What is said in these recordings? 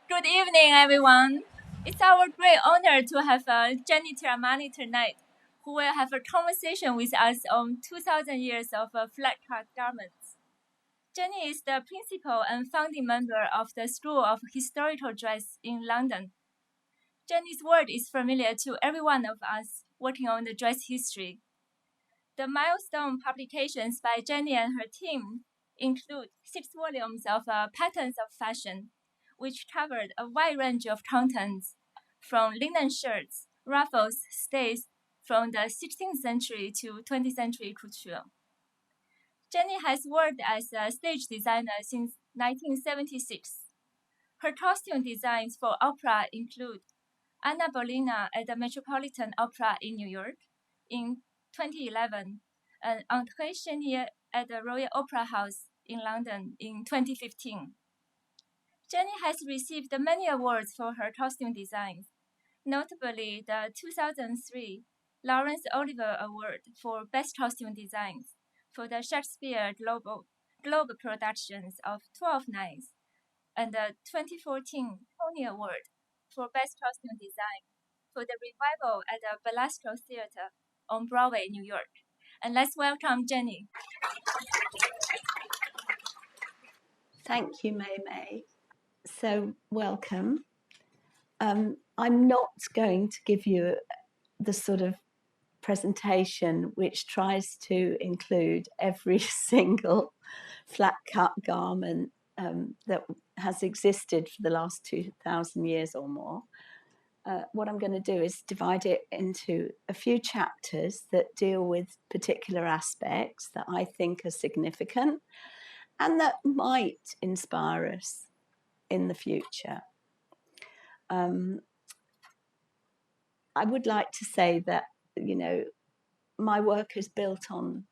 Good evening, everyone. It's our great honor to have Jenny Tiramani tonight, who will have a conversation with us on 2,000 years of flat-cut garments. Jenny is the principal and founding member of the School of Historical Dress in London. Jenny's work is familiar to every one of us working on the dress history. The milestone publications by Jenny and her team include 6 volumes of Patterns of Fashion, which covered a wide range of contents, from linen shirts, ruffles, stays, from the 16th century to 20th century couture. Jenny has worked as a stage designer since 1976. Her costume designs for opera include Anna Bolena at the Metropolitan Opera in New York in 2011, and Andre Chenier at the Royal Opera House in London in 2015. Jenny has received many awards for her costume designs, notably the 2003 Laurence Oliver Award for Best Costume Designs for the Shakespeare Globe productions of 12th Night, and the 2014 Tony Award for Best Costume Design for the revival at the Belasco Theater on Broadway, New York. And let's welcome Jenny. Thank you, May. So, welcome. I'm not going to give you the sort of presentation which tries to include every single flat cut garment that has existed for the last 2,000 years or more. What I'm going to do is divide it into a few chapters that deal with particular aspects that I think are significant and that might inspire us in the future. I would like to say that, my work is built on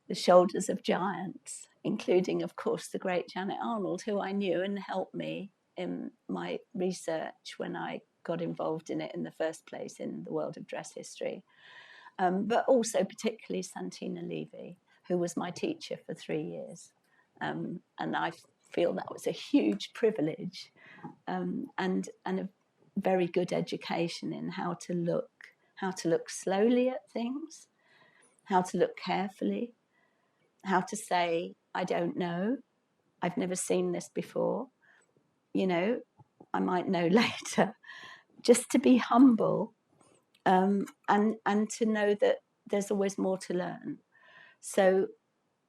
the shoulders of giants, including, of course, the great Janet Arnold, who I knew and helped me in my research when I got involved in it in the first place in the world of dress history, but also particularly Santina Levey, who was my teacher for 3 years. And I feel that was a huge privilege and a very good education in how to look slowly at things, how to look carefully, how to say, I don't know, I've never seen this before, I might know later, just to be humble and to know that there's always more to learn. So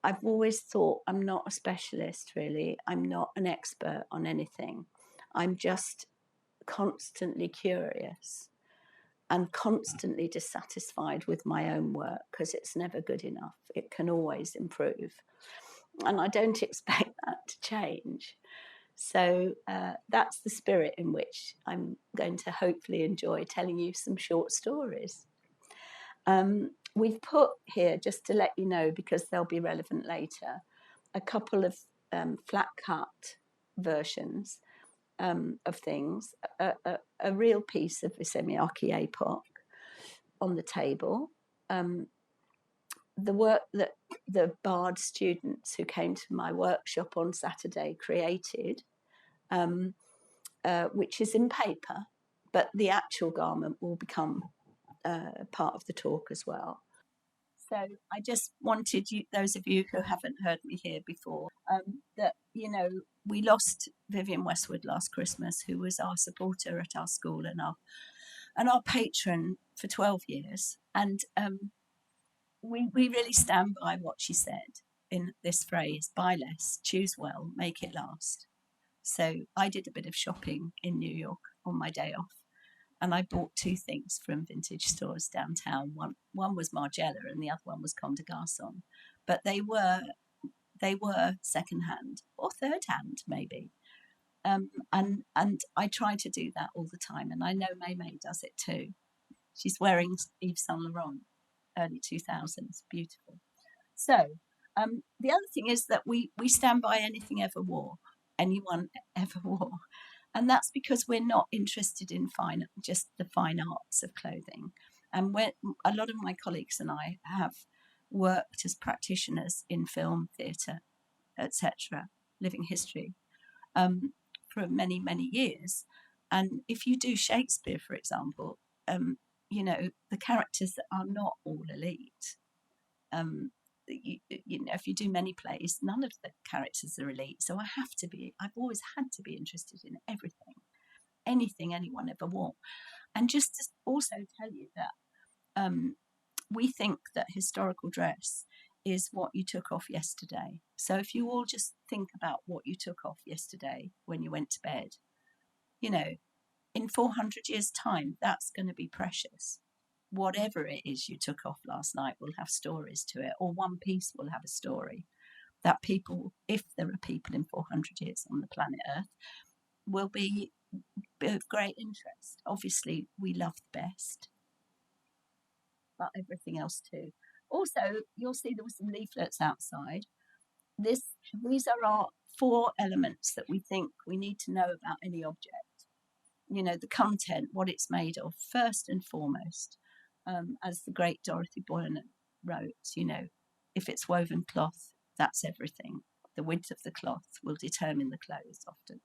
I've always thought I'm not a specialist, really. I'm not an expert on anything. I'm just constantly curious and constantly dissatisfied with my own work because it's never good enough. It can always improve. And I don't expect that to change. So that's the spirit in which I'm going to hopefully enjoy telling you some short stories. We've put here, just to let you know, because they'll be relevant later, a couple of flat cut versions of things, a real piece of Visemiaki epoch on the table, the work that the Bard students who came to my workshop on Saturday created, which is in paper, but the actual garment will become part of the talk as well. So I just wanted you, those of you who haven't heard me here before, that, we lost Vivian Westwood last Christmas, who was our supporter at our school and our patron for 12 years. And we really stand by what she said in this phrase, buy less, choose well, make it last. So I did a bit of shopping in New York on my day off. And I bought 2 things from vintage stores downtown. One was Margiela and the other one was Comme des Garçons. But they were secondhand or third hand, maybe. And I try to do that all the time. And I know May does it too. She's wearing Yves Saint Laurent, early 2000s, beautiful. So the other thing is that we stand by anyone ever wore. And that's because we're not interested in just the fine arts of clothing. And a lot of my colleagues and I have worked as practitioners in film, theatre, etc., living history, for for many, many years. And if you do Shakespeare, for example, you know, the characters are not all elite. You know, if you do many plays, none of the characters are elite. So I've always had to be interested in everything, anything anyone ever wore. And just to also tell you that we think that historical dress is what you took off yesterday. So if you all just think about what you took off yesterday when you went to bed, you know, in 400 years' time, that's going to be precious. Whatever it is you took off last night will have stories to it, or one piece will have a story that people, if there are people in 400 years on the planet Earth, will be of great interest. Obviously, we love the best, but everything else too. Also, you'll see there were some leaflets outside. These are our 4 elements that we think we need to know about any object. You know, the content, what it's made of, first and foremost. As the great Dorothy Burnham wrote, you know, if it's woven cloth, that's everything. The width of the cloth will determine the clothes often.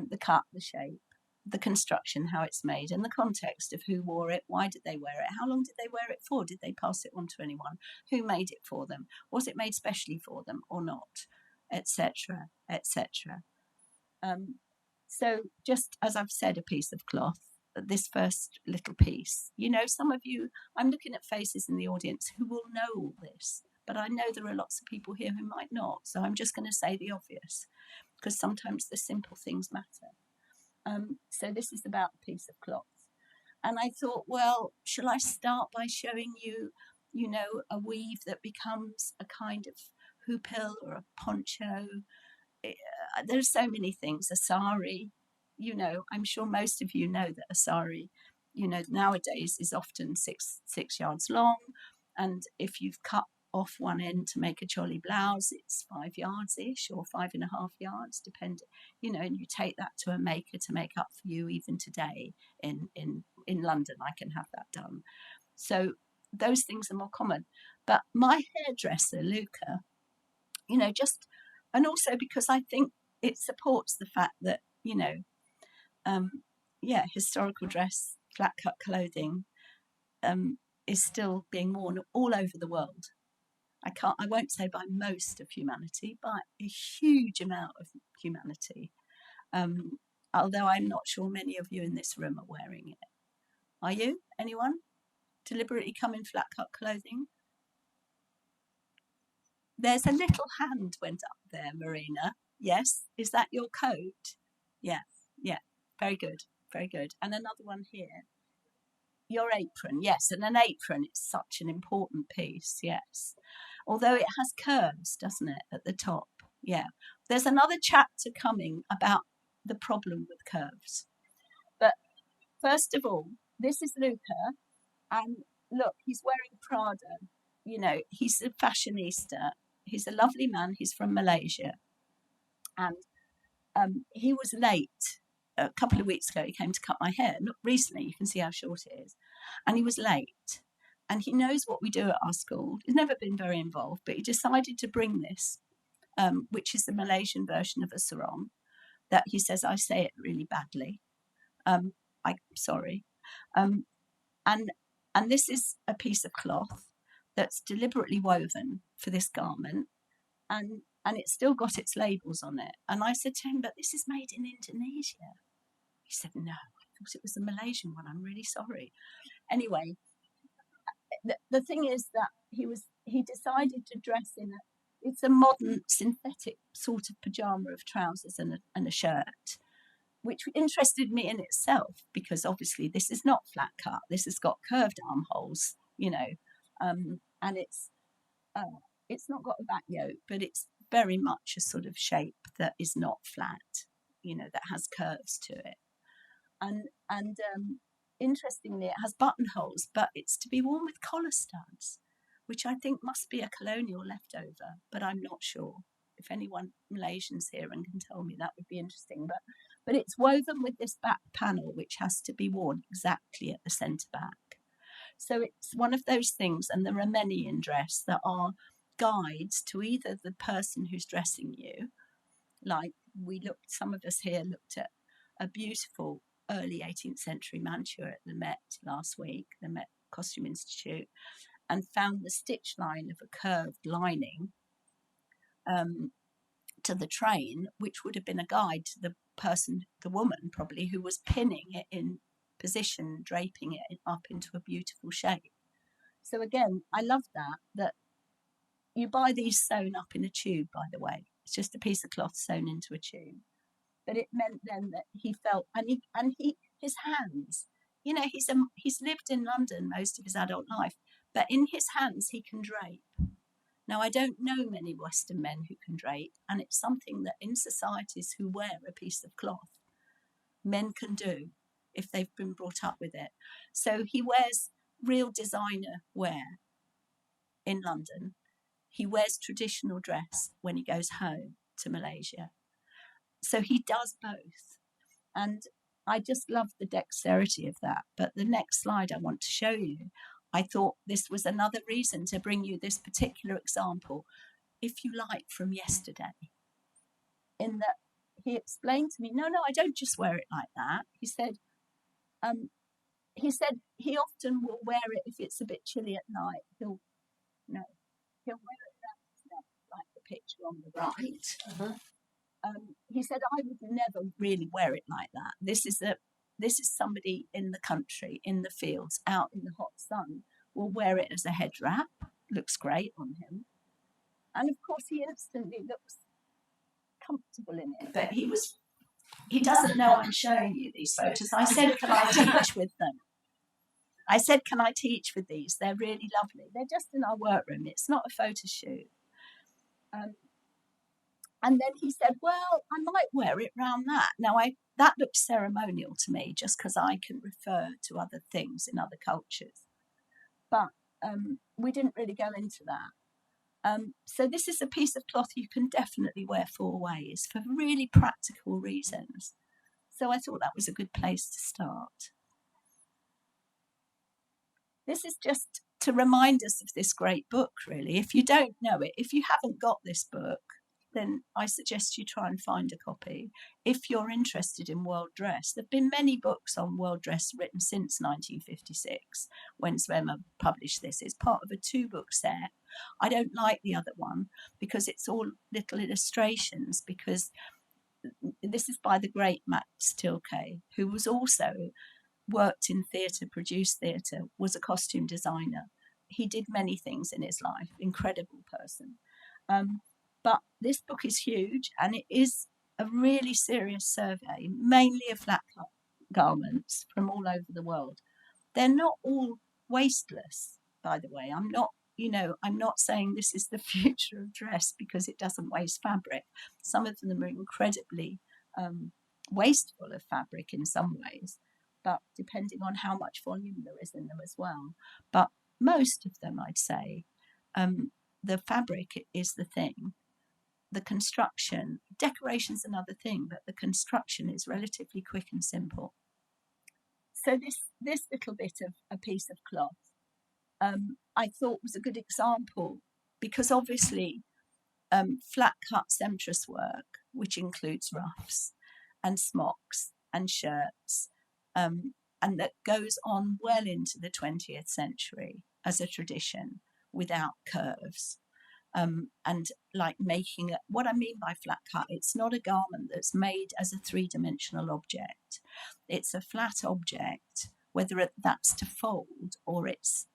The cut, the shape, the construction, how it's made, and the context of who wore it, why did they wear it, how long did they wear it for, did they pass it on to anyone, who made it for them, was it made specially for them or not, etc., etc. So just as I've said, a piece of cloth, this first little piece, you know, some of you, I'm looking at faces in the audience who will know all this, but I know there are lots of people here who might not. So I'm just going to say the obvious, because sometimes the simple things matter. So this is about a piece of cloth. And I thought, well, shall I start by showing you, you know, a weave that becomes a kind of hoopill or a poncho? There's so many things. A sari, you know, I'm sure most of you know that a sari, you know, nowadays is often six yards long. And if you've cut off one end to make a jolly blouse, it's 5 yards-ish or 5.5 yards, depending, you know, and you take that to a maker to make up for you. Even today in London, I can have that done. So those things are more common. But my hairdresser, Luca, you know, just, and also because I think it supports the fact that, you know, historical dress, flat cut clothing is still being worn all over the world. I won't say by most of humanity, by a huge amount of humanity. Although I'm not sure many of you in this room are wearing it. Are you? Anyone? Deliberately come in flat cut clothing? There's a little hand went up there, Marina. Yes. Is that your coat? Yeah. Yeah. Very good. Very good. And another one here. Your apron. Yes. And an apron, it's such an important piece. Yes. Although it has curves, doesn't it, at the top? Yeah. There's another chapter coming about the problem with curves. But first of all, this is Luca. And look, he's wearing Prada. You know, he's a fashionista. He's a lovely man. He's from Malaysia. And he was late. A couple of weeks ago, he came to cut my hair. Not recently, you can see how short it is. And he was late. And he knows what we do at our school. He's never been very involved, but he decided to bring this, which is the Malaysian version of a sarong, that he says I say it really badly. I'm sorry. And this is a piece of cloth that's deliberately woven for this garment, and it's still got its labels on it. And I said to him, but this is made in Indonesia. He said, no, I thought it was a Malaysian one. I'm really sorry. Anyway, the thing is that he decided to dress in it's a modern synthetic sort of pajama of trousers and a shirt, which interested me in itself, because obviously this is not flat cut. This has got curved armholes, you know, and it's not got a back yoke, but it's very much a sort of shape that is not flat, you know, that has curves to it. And interestingly, it has buttonholes, but it's to be worn with collar studs, which I think must be a colonial leftover, but I'm not sure. If anyone Malaysian's here and can tell me, that would be interesting. But it's woven with this back panel, which has to be worn exactly at the centre back. So it's one of those things, and there are many in dress that are guides to either the person who's dressing you, like some of us here looked at a beautiful early 18th century mantua at the Met last week, the Met Costume Institute, and found the stitch line of a curved lining to the train, which would have been a guide to the woman probably, who was pinning it in position, draping it up into a beautiful shape. So again, I love that you buy these sewn up in a tube, by the way. It's just a piece of cloth sewn into a tube. But it meant then that he felt, and his hands, he's lived in London most of his adult life, but in his hands he can drape. Now, I don't know many Western men who can drape, and it's something that in societies who wear a piece of cloth, men can do if they've been brought up with it. So he wears real designer wear in London. He wears traditional dress when he goes home to Malaysia. So he does both. And I just love the dexterity of that. But the next slide I want to show you, I thought this was another reason to bring you this particular example, if you like, from yesterday. In that he explained to me, no, I don't just wear it like that. He said he often will wear it if it's a bit chilly at night. He'll wear it around his neck, like the picture on the right. He said, I would never really wear it like that. This is somebody in the country, in the fields, out in the hot sun, will wear it as a head wrap. Looks great on him. And of course, he instantly looks comfortable in it. But he doesn't know I'm showing you these photos. I said, can I teach with them? I said, can I teach with these? They're really lovely. They're just in our workroom. It's not a photo shoot. And then he said, well, I might wear it round that. Now, that looks ceremonial to me, just because I can refer to other things in other cultures. But we didn't really go into that. So this is a piece of cloth you can definitely wear 4 ways for really practical reasons. So I thought that was a good place to start. This is just to remind us of this great book, really. If you don't know it, if you haven't got this book, then I suggest you try and find a copy. If you're interested in world dress, there have been many books on world dress written since 1956, when Svema published this. It's part of a 2-book set. I don't like the other one because it's all little illustrations, because this is by the great Max Tilke, who was also worked in theatre, produced theatre, was a costume designer. He did many things in his life, incredible person. But this book is huge, and it is a really serious survey, mainly of flat cut garments from all over the world. They're not all wasteless, by the way. I'm not saying this is the future of dress because it doesn't waste fabric. Some of them are incredibly wasteful of fabric in some ways, but depending on how much volume there is in them as well. But most of them, I'd say, the fabric is the thing. The construction, decoration's another thing, but the construction is relatively quick and simple. So this little bit of a piece of cloth, I thought was a good example, because obviously flat cut seamstress work, which includes ruffs and smocks and shirts, and that goes on well into the 20th century as a tradition without curves. And like making it, what I mean by flat cut, it's not a garment that's made as a 3-dimensional object. It's a flat object, whether that's to fold or it's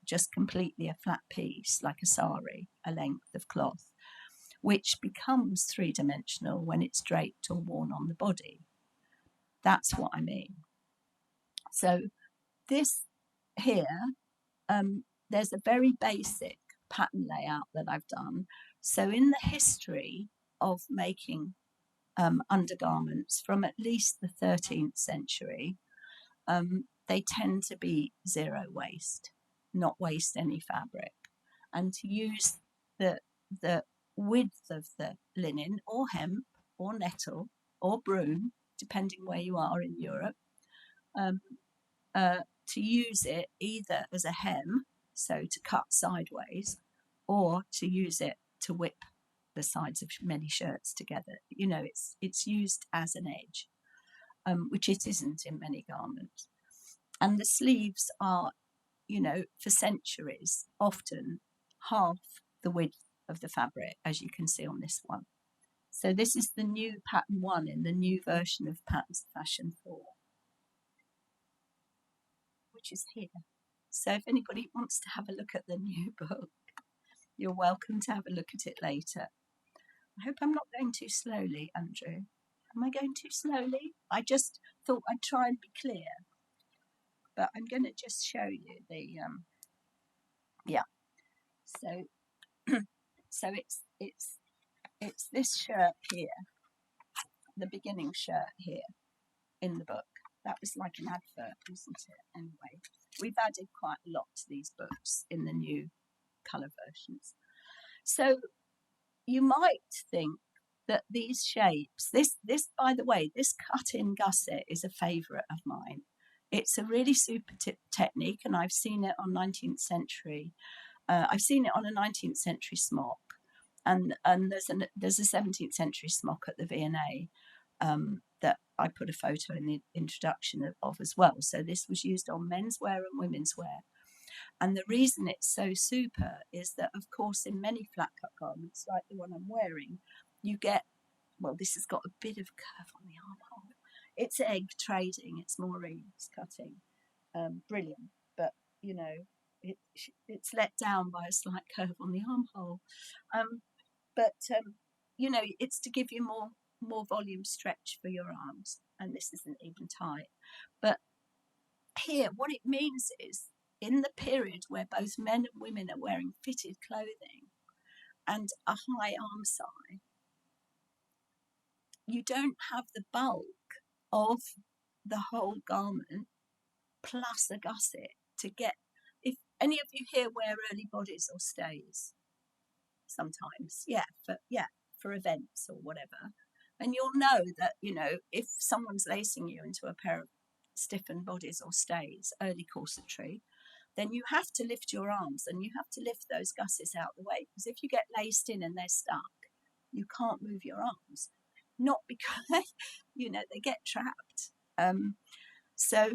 just completely a flat piece, like a sari, a length of cloth, which becomes 3-dimensional when it's draped or worn on the body. That's what I mean. So this here, there's a very basic pattern layout that I've done. So in the history of making undergarments from at least the 13th century, they tend to be 0 waste, not waste any fabric, and to use the width of the linen or hemp or nettle or broom, depending where you are in Europe, to use it either as a hem, so to cut sideways, or to use it to whip the sides of many shirts together. You know, it's used as an edge, which it isn't in many garments. And the sleeves are, you know, for centuries, often half the width of the fabric, as you can see on this one. So this is the new pattern 1 in the new version of Patterns Fashion 4, which is here. So if anybody wants to have a look at the new book, you're welcome to have a look at it later. I hope I'm not going too slowly, Andrew. Am I going too slowly? I just thought I'd try and be clear. But I'm going to just show you the, yeah. So, so it's this shirt here, the beginning shirt here in the book. That was like an advert, wasn't it? Anyway, we've added quite a lot to these books in the new colour versions. So you might think that these shapes, this by the way, this cut-in gusset is a favourite of mine. It's a really super technique, and I've seen it on 19th century. I've seen it on a 19th century smock, and there's a 17th century smock at the V&A that I put a photo in the introduction of as well. So this was used on menswear and women's wear. And the reason it's so super is that, of course, in many flat cut garments, like the one I'm wearing, you get, well, this has got a bit of curve on the armhole. It's egg trading, it's Maureen's cutting. Brilliant, but, you know, it's let down by a slight curve on the armhole. You know, it's to give you more volume stretch for your arms, and this isn't even tight. But here, what it means is, in the period where both men and women are wearing fitted clothing and a high arm size, you don't have the bulk of the whole garment plus a gusset to get. If any of you here wear early bodies or stays, sometimes, for events or whatever, and you'll know that, you know, if someone's lacing you into a pair of stiffened bodies or stays, early corsetry, then you have to lift your arms and you have to lift those gussets out the way, because if you get laced in and they're stuck, you can't move your arms. Not because, you know, they get trapped. So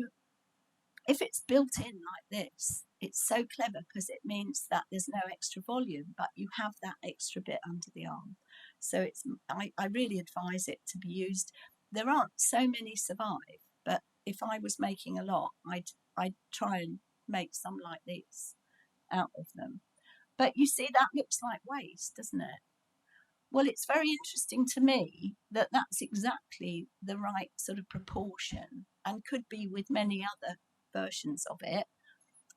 if it's built in like this, it's so clever because it means that there's no extra volume, but you have that extra bit under the arm. So I really advise it to be used. There aren't so many survive, but if I was making a lot, I'd try and make some like this out of them. But you see, that looks like waste, doesn't it? Well, it's very interesting to me that that's exactly the right sort of proportion, and could be with many other versions of it,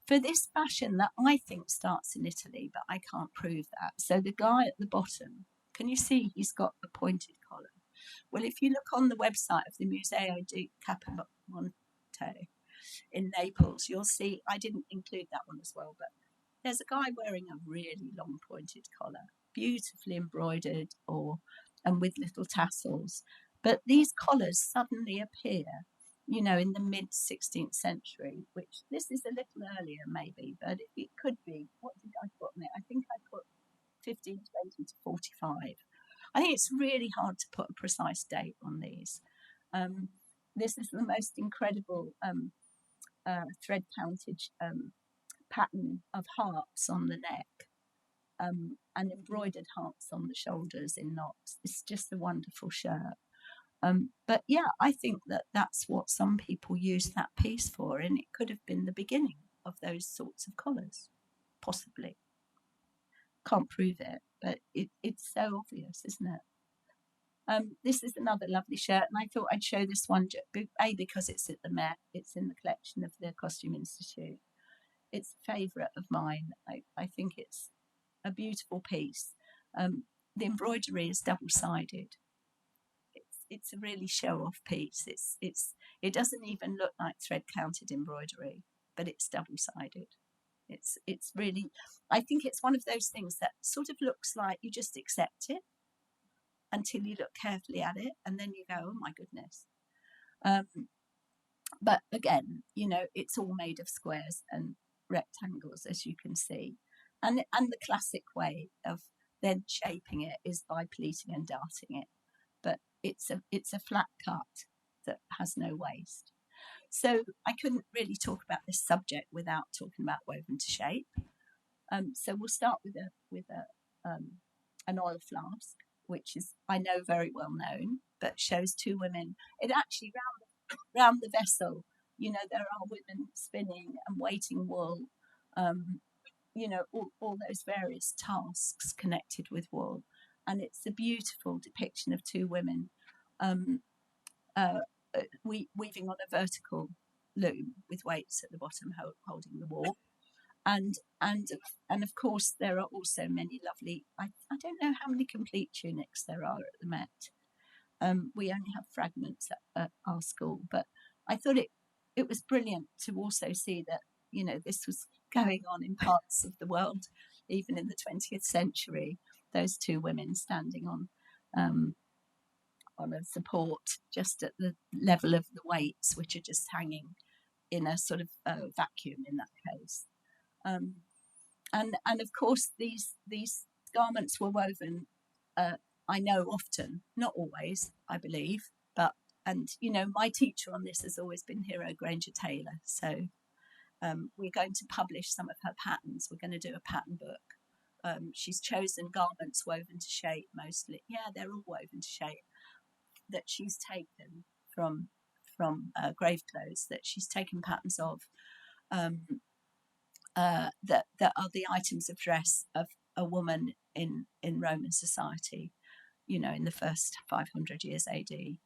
for this fashion that I think starts in Italy, but I can't prove that. So the guy at the bottom, can you see he's got a pointed collar? Well, if you look on the website of the Museo di Capodimonte in Naples, you'll see, I didn't include that one as well, but there's a guy wearing a really long pointed collar, beautifully embroidered and with little tassels. But these collars suddenly appear, you know, in the mid-16th century, which this is a little earlier maybe, but it could be. What did I put on it? I think I put 1520 to 45. I think it's really hard to put a precise date on these. This is the most incredible thread counted pattern of hearts on the neck, and embroidered hearts on the shoulders in knots. It's just a wonderful shirt. But yeah, I think that that's what some people use that piece for, and it could have been the beginning of those sorts of collars, possibly. Can't prove it, but it's so obvious, isn't it? This is another lovely shirt, and I thought I'd show this one, because it's at the Met, it's in the collection of the Costume Institute. It's a favourite of mine. I think it's a beautiful piece. The embroidery is double-sided. It's a really show-off piece. It doesn't even look like thread-counted embroidery, but it's double-sided. It's really, I think it's one of those things that sort of looks like you just accept it until you look carefully at it, and then you go, oh my goodness. But again, you know, it's all made of squares and rectangles, as you can see, and the classic way of then shaping it is by pleating and darting it. But it's a flat cut that has no waist. So I couldn't really talk about this subject without talking about woven to shape. So we'll start with an oil flask, which is, I know, very well known, but shows two women. It actually round the vessel, you know, there are women spinning and weighting wool, you know, all those various tasks connected with wool. And it's a beautiful depiction of two women weaving on a vertical loom with weights at the bottom holding the wool. And of course there are also many lovely, I don't know how many complete tunics there are at the Met. We only have fragments at our school, but I thought it was brilliant to also see that, you know, this was going on in parts of the world, even in the 20th century, those two women standing on a support just at the level of the weights, which are just hanging in a sort of vacuum in that case. And of course these garments were woven, I know, often, not always, I believe, and you know, my teacher on this has always been Hero Granger Taylor. So we're going to publish some of her patterns. We're going to do a pattern book. She's chosen garments woven to shape mostly. Yeah, they're all woven to shape, that she's taken from grave clothes, that she's taken patterns of, that are the items of dress of a woman in Roman society, you know, in the first 500 years AD.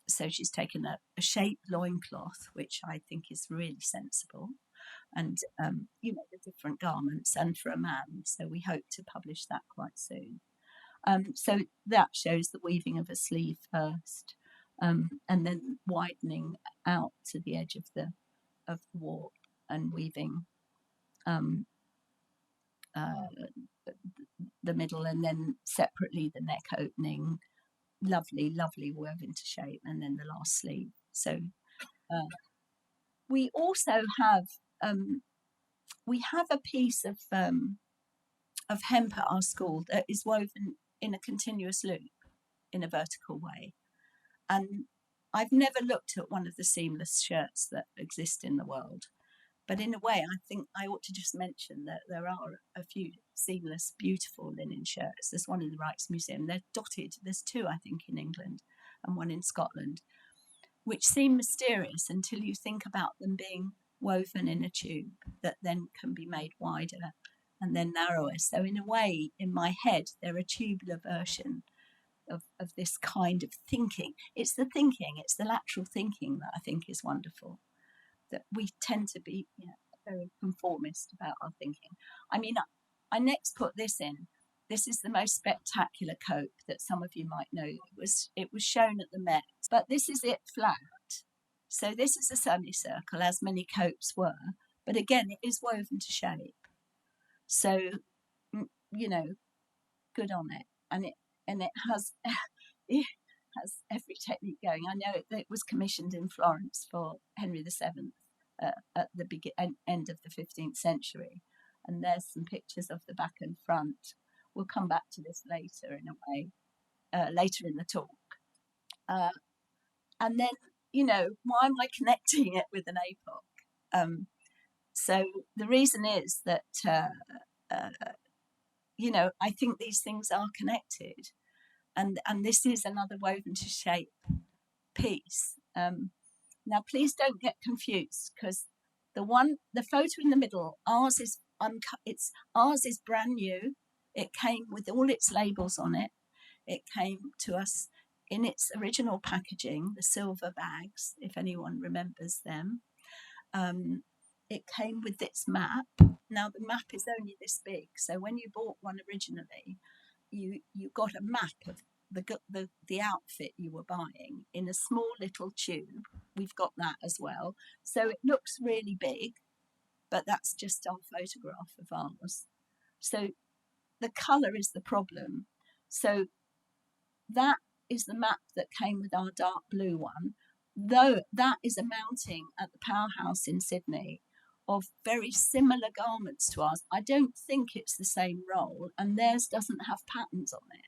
So she's taken a shaped loincloth, which I think is really sensible, and you know, the different garments, and for a man. So we hope to publish that quite soon. So that shows the weaving of a sleeve first, and then widening out to the edge of the warp and weaving the middle, and then separately the neck opening, lovely woven to shape, and then the last sleeve. So we also have a piece of hemp at our school that is woven in a continuous loop in a vertical way, and I've never looked at one of the seamless shirts that exist in the world, but in a way I think I ought to just mention that there are a few seamless beautiful linen shirts. There's one in the Rijksmuseum, they're dotted, there's two I think in England and one in Scotland, which seem mysterious until you think about them being woven in a tube that then can be made wider and then narrower. So in a way, in my head, they're a tubular version of this kind of thinking. It's the lateral thinking that I think is wonderful, that we tend to be, you know, very conformist about our thinking. I mean, I next put this in. This is the most spectacular cope that some of you might know. It was shown at the Met, but this is it flat. So this is a semicircle, as many copes were, but again, it is woven to shape. So, you know, good on it, and it has every technique going. I know it was commissioned in Florence for Henry VII at the end of the 15th century, and there's some pictures of the back and front. We'll come back to this later in a way, later in the talk. And then, you know, why am I connecting it with an APOC? So the reason is that, you know, I think these things are connected. And this is another woven to shape piece. Now, please don't get confused, because the photo in the middle, ours is brand new. It came with all its labels on it. It came to us in its original packaging, the silver bags, if anyone remembers them. It came with its map. Now, the map is only this big, so when you bought one originally, you got a map of the outfit you were buying in a small little tube. We've got that as well. So it looks really big, but that's just our photograph of ours. So the colour is the problem. So that is the map that came with our dark blue one, though that is a mounting at the Powerhouse in Sydney of very similar garments to ours. I don't think it's the same roll, and theirs doesn't have patterns on it.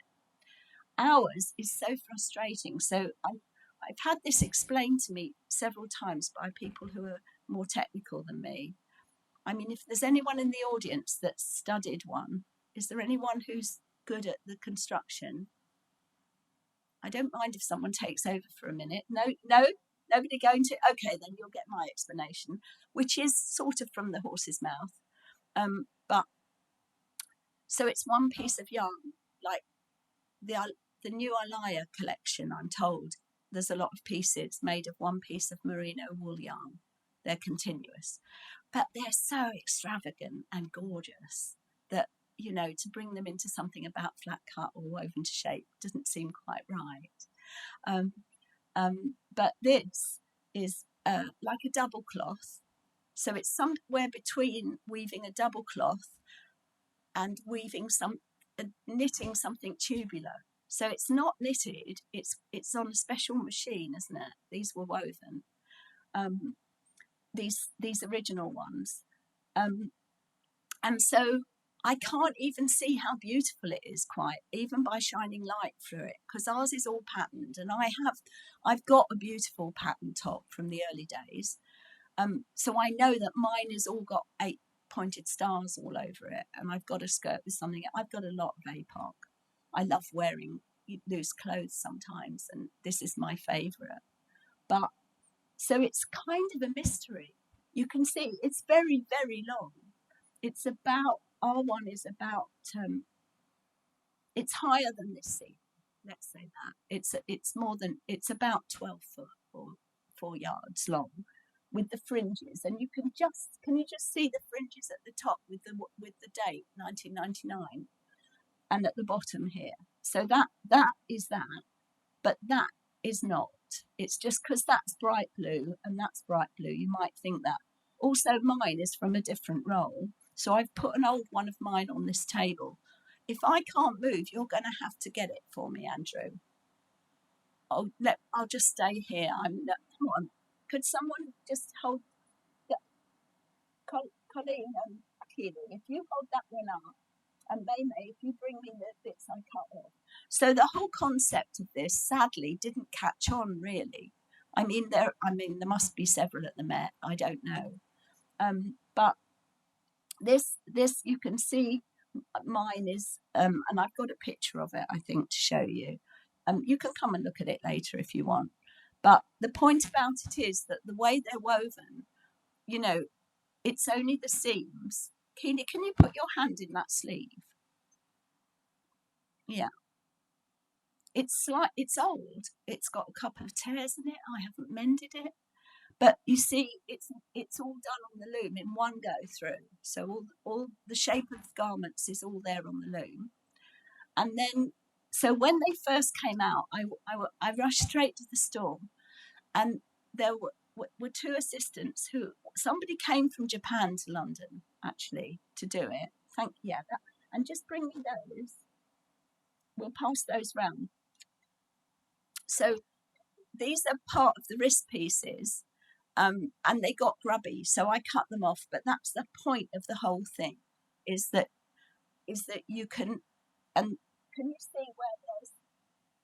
Ours is so frustrating. So I've had this explained to me several times by people who are more technical than me. I mean, if there's anyone in the audience that's studied one, is there anyone who's good at the construction? I don't mind if someone takes over for a minute. No, nobody going to? Okay, then you'll get my explanation, which is sort of from the horse's mouth. But so it's one piece of yarn, like the new Alaya collection, I'm told. There's a lot of pieces made of one piece of merino wool yarn. They're continuous, but they're so extravagant and gorgeous that, you know, to bring them into something about flat cut or woven to shape doesn't seem quite right. But this is like a double cloth. So it's somewhere between weaving a double cloth and weaving knitting something tubular. So it's not knitted, it's on a special machine, isn't it? These were woven, these original ones. And so I can't even see how beautiful it is, quite, even by shining light through it, because ours is all patterned, and I've got a beautiful pattern top from the early days. So I know that mine has all got 8 pointed stars all over it, and I've got a skirt with something. I've got a lot of APOC. I love wearing loose clothes sometimes, and this is my favourite. But so it's kind of a mystery. You can see it's very, very long. It's about, our one is about, it's higher than this seam. Let's say that it's about 12 foot or 4 yards long, with the fringes, and can you just see the fringes at the top with the date 1999, and at the bottom here. So that is that, but that is not. It's just because that's bright blue and that's bright blue, you might think that. Also, mine is from a different roll, so I've put an old one of mine on this table. If I can't move, you're going to have to get it for me, Andrew. I'll just stay here. Come on. Could someone just hold Colleen and Keely, if you hold that one up, and May, if you bring me the bits I cut off. So the whole concept of this, sadly, didn't catch on really. I mean, there must be several at the Met. I don't know, but this you can see. Mine is, and I've got a picture of it, I think, to show you. You can come and look at it later if you want. But the point about it is that the way they're woven, you know, it's only the seams. Keely, can you put your hand in that sleeve? Yeah. It's old. It's got a couple of tears in it. I haven't mended it. But you see, it's all done on the loom in one go through. So all the shape of the garments is all there on the loom. And then, so when they first came out, I rushed straight to the store, and there were 2 assistants somebody came from Japan to London actually to do it. And just bring me those. We'll pass those round. So these are part of the wrist pieces, and they got grubby, so I cut them off. But that's the point of the whole thing, is that you can, and can you see where there's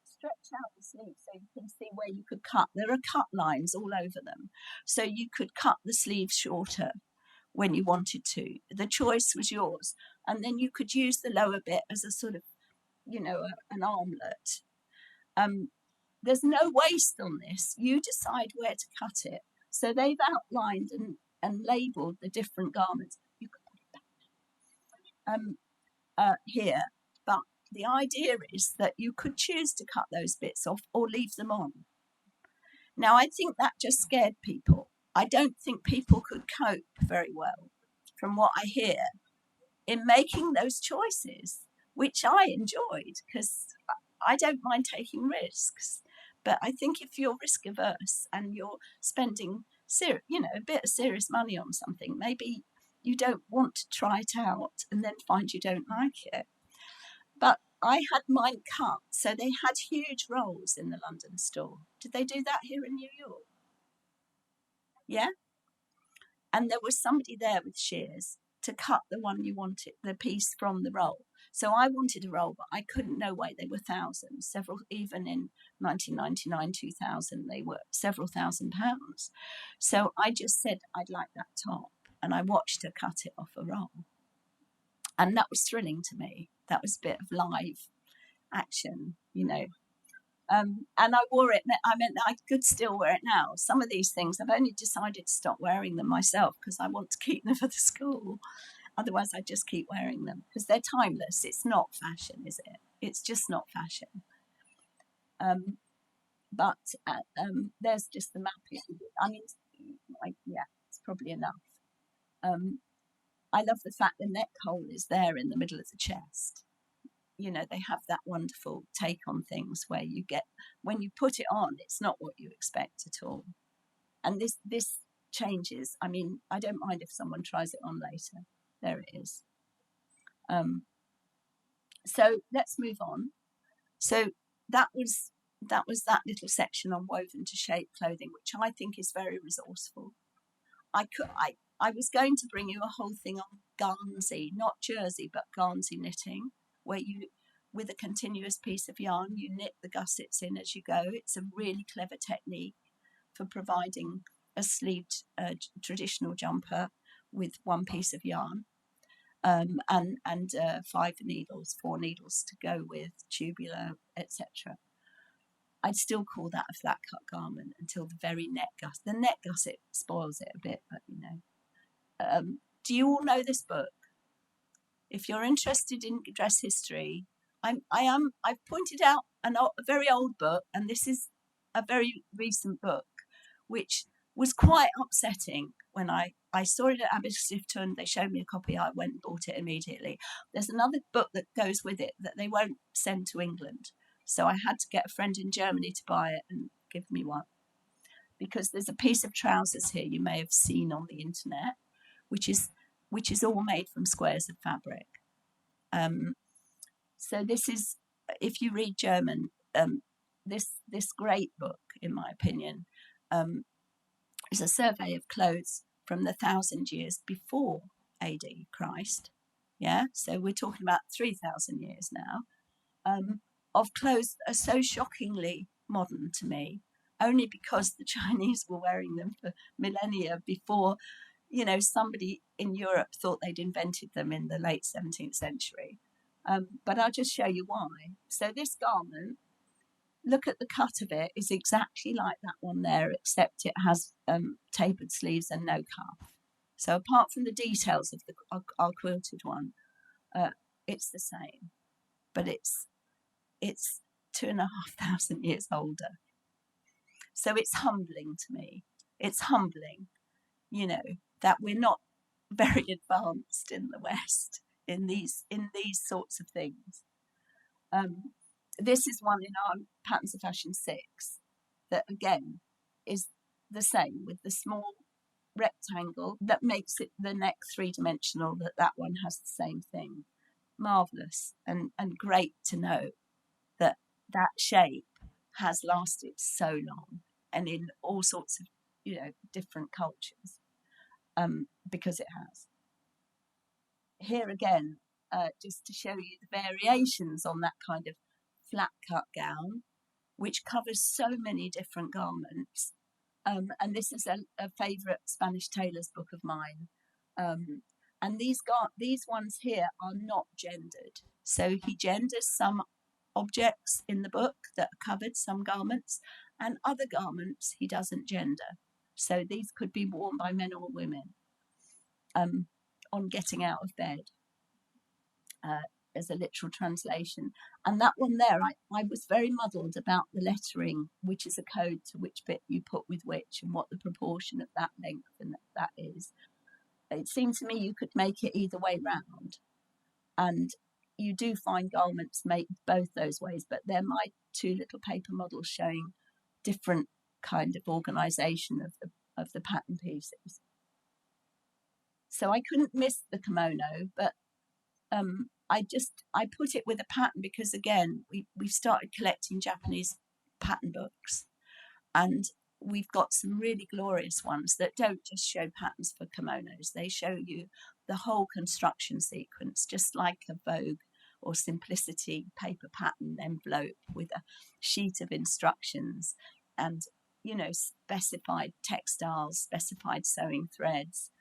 stretch out the sleeve so you can see where you could cut? There are cut lines all over them, so you could cut the sleeve shorter when you wanted to. The choice was yours, and then you could use the lower bit as a sort of, you know, an armlet. There's no waste on this. You decide where to cut it. So they've outlined and labelled the different garments. You can put it back here, but the idea is that you could choose to cut those bits off or leave them on. Now, I think that just scared people. I don't think people could cope very well, from what I hear, in making those choices, which I enjoyed because I don't mind taking risks. But I think if you're risk averse and you're spending a bit of serious money on something, maybe you don't want to try it out and then find you don't like it. But I had mine cut, so they had huge rolls in the London store. Did they do that here in New York? Yeah. and there was somebody there with shears to cut the one you wanted, the piece from the roll. So I wanted a roll, but I couldn't know why they were thousands. Several, even in 1999, 2000, they were several £1,000s. So I just said, I'd like that top. And I watched her cut it off a roll. And that was thrilling to me. That was a bit of live action, you know. And I wore it. I mean, I could still wear it now. Some of these things, I've only decided to stop wearing them myself because I want to keep them for the school. Otherwise, I just keep wearing them because they're timeless. It's not fashion, is it? It's just not fashion. But there's just the mapping. I mean, yeah, it's probably enough. I love the fact the neck hole is there in the middle of the chest. You know, they have that wonderful take on things where you get, when you put it on, it's not what you expect at all. And this changes. I mean, I don't mind if someone tries it on later. There it is. So let's move on. So that was that little section on woven to shape clothing, which I think is very resourceful. I was going to bring you a whole thing on garnsey, not jersey, but garnsey knitting, where you, with a continuous piece of yarn, you knit the gussets in as you go. It's a really clever technique for providing a sleeved traditional jumper with one piece of yarn, and 4 needles to go with, tubular, etc. I'd still call that a flat cut garment until the very neck gusset. The neck gusset spoils it a bit, but you know. Do you all know this book? If you're interested in dress history, I've pointed out a very old book, and this is a very recent book, which was quite upsetting when I saw it at Aberystwyth. They showed me a copy. I went and bought it immediately. There's another book that goes with it that they won't send to England. So I had to get a friend in Germany to buy it and give me one. Because there's a piece of trousers here you may have seen on the internet, which is all made from squares of fabric. So this is, if you read German, this great book, in my opinion, is a survey of clothes from the 1,000 years before AD Christ. Yeah, so we're talking about 3,000 years now, of clothes that are so shockingly modern to me, only because the Chinese were wearing them for millennia before, you know, somebody in Europe thought they'd invented them in the late 17th century. But I'll just show you why. So this garment, look at the cut of it, is exactly like that one there, except it has tapered sleeves and no cuff. So apart from the details of our quilted one, it's the same, but it's 2,500 years older. So it's humbling to me. It's humbling, you know, that we're not very advanced in the West in these sorts of things. This is one in our Patterns of Fashion 6 that again is the same, with the small rectangle that makes it the neck three-dimensional. That one has the same thing. Marvellous and great to know that shape has lasted so long and in all sorts of, you know, different cultures, because it has. Here again, just to show you the variations on that kind of flat cut gown, which covers so many different garments. And this is a favourite Spanish tailor's book of mine. And these ones here are not gendered. So he genders some objects in the book that are covered, some garments, and other garments he doesn't gender. So these could be worn by men or women on getting out of bed, as a literal translation. And that one there, I was very muddled about the lettering, which is a code to which bit you put with which and what the proportion of that length and that is. It seemed to me you could make it either way round. And you do find garments make both those ways, but they're my two little paper models showing different kind of organisation of the pattern pieces. So I couldn't miss the kimono, but I put it with a pattern because, again, we've started collecting Japanese pattern books, and we've got some really glorious ones that don't just show patterns for kimonos. They show you the whole construction sequence, just like a Vogue or Simplicity paper pattern envelope with a sheet of instructions and, specified textiles, specified sewing threads.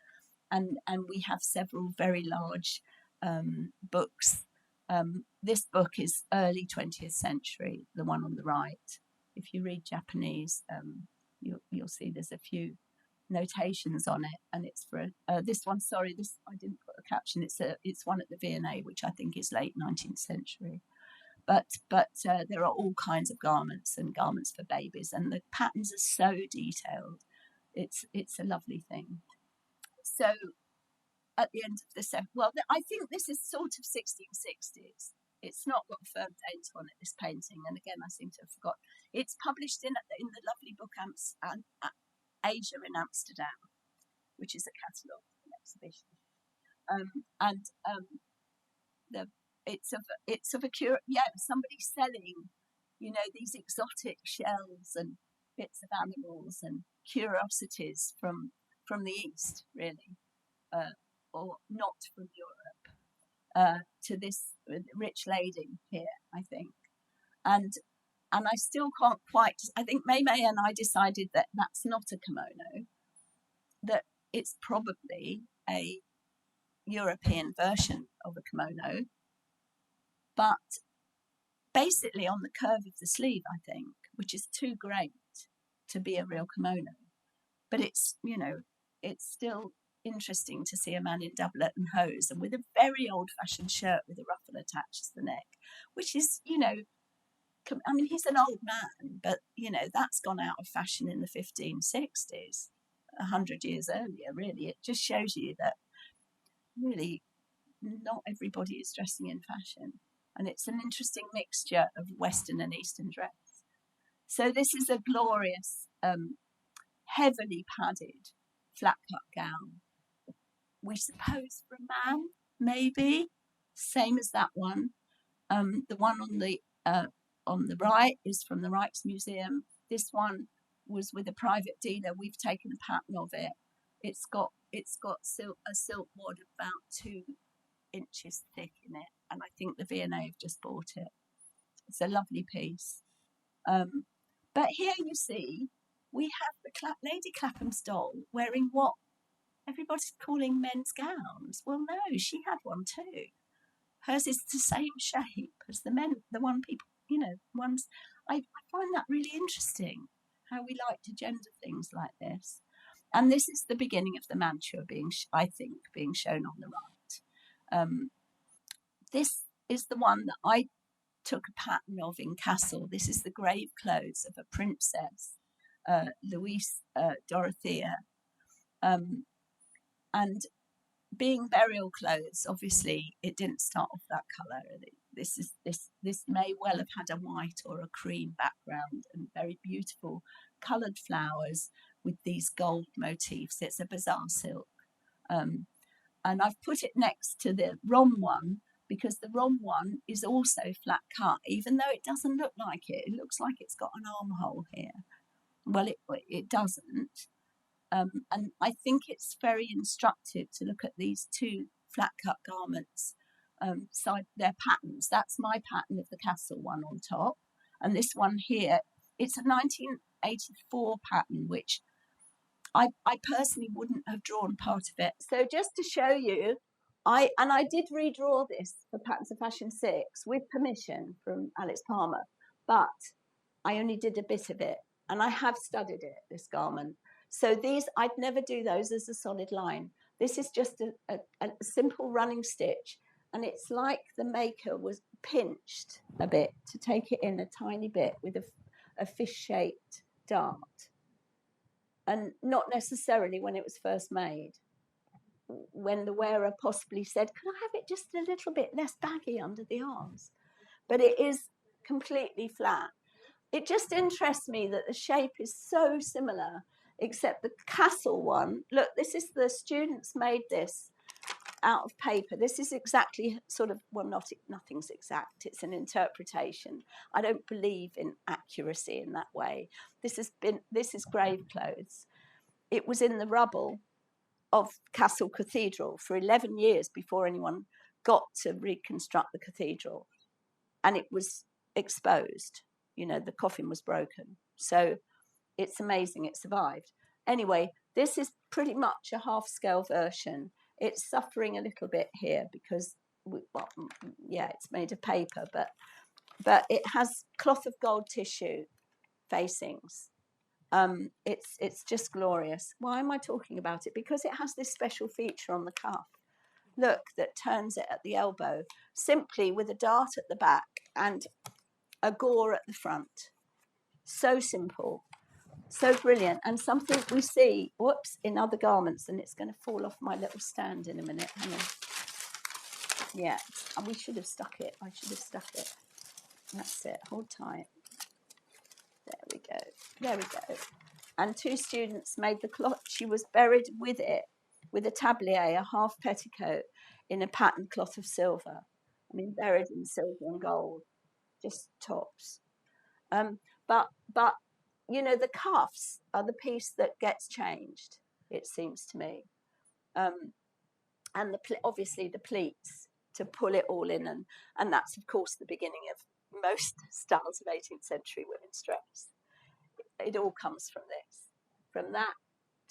And we have several very large books. This book is early 20th century, the one on the right. If you read Japanese, you'll see there's a few notations on it, and it's for this one. Sorry, this I didn't put a caption. It's one at the V&A, which I think is late 19th century. But there are all kinds of garments and garments for babies, and the patterns are so detailed. It's a lovely thing. So at the end of the I think this is sort of 1660s. It's not got a firm date on it, this painting, and again I seem to have forgotten. It's published in the lovely book Asia in Amsterdam, which is a catalogue of an exhibition, it's of a somebody selling, these exotic shells and bits of animals and curiosities from the East, really, or not from Europe, to this rich lady here, I think, and I still can't quite. I think May and I decided that that's not a kimono, that it's probably a European version of a kimono, but basically on the curve of the sleeve, I think, which is too great to be a real kimono. But it's still interesting to see a man in doublet and hose and with a very old-fashioned shirt with a ruffle attached to the neck, which is, he's an old man, but, that's gone out of fashion in the 1560s, 100 years earlier, really. It just shows you that really not everybody is dressing in fashion. And it's an interesting mixture of Western and Eastern dress. So this is a glorious, heavily padded, flat-cut gown. We suppose for a man, maybe, same as that one. The one on the right is from the Rijksmuseum. This one was with a private dealer. We've taken a pattern of it. It's got a silk wad about 2 inches thick in it, and I think the V&A have just bought it. It's a lovely piece. But here you see we have the Lady Clapham's doll wearing what everybody's calling men's gowns. Well, no, she had one too. Hers is the same shape as the one people, ones. I find that really interesting, how we like to gender things like this. And this is the beginning of the mantua being shown on the right. This is the one that I took a pattern of in Kassel. This is the grave clothes of a princess, Louise Dorothea. And being burial clothes, obviously, it didn't start off that colour. This may well have had a white or a cream background and very beautiful coloured flowers with these gold motifs. It's a bazaar silk. And I've put it next to the Rom one because the Rom one is also flat cut, even though it doesn't look like it. It looks like it's got an armhole here. Well, it doesn't. And I think it's very instructive to look at these 2 flat cut garments, side their patterns. That's my pattern of the Kassel one on top. And this one here, it's a 1984 pattern, which I personally wouldn't have drawn part of it. So just to show you, I did redraw this for Patterns of Fashion 6 with permission from Alex Palmer, but I only did a bit of it, and I have studied it, this garment. So these, I'd never do those as a solid line. This is just a simple running stitch, and it's like the maker was pinched a bit to take it in a tiny bit with a fish-shaped dart. And not necessarily when it was first made, when the wearer possibly said, "Can I have it just a little bit less baggy under the arms?" But it is completely flat. It just interests me that the shape is so similar, except the Kassel one. Look, this is the students made this, out of paper. This is exactly sort of, well, nothing's exact. It's an interpretation. I don't believe in accuracy in that way. This is grave clothes. It was in the rubble of Castle Cathedral for 11 years before anyone got to reconstruct the cathedral. And it was exposed. You know, the coffin was broken. So it's amazing it survived. Anyway, this is pretty much a half-scale version. It's suffering a little bit here because, it's made of paper, but it has cloth of gold tissue facings. It's just glorious. Why am I talking about it? Because it has this special feature on the cuff. Look, that turns it at the elbow, simply with a dart at the back and a gore at the front. So simple, so brilliant, and something we see, in other garments, and it's going to fall off my little stand in a minute. Hang on. Yeah, and we should have stuck it. I should have stuck it. That's it. Hold tight. There we go. There we go. And 2 students made the cloth. She was buried with it, with a tablier, a half petticoat, in a patterned cloth of silver. I mean, buried in silver and gold, just tops. But you know, the cuffs are the piece that gets changed, it seems to me, and obviously the pleats to pull it all in, and that's of course the beginning of most styles of 18th century women's dress. It all comes from this, from that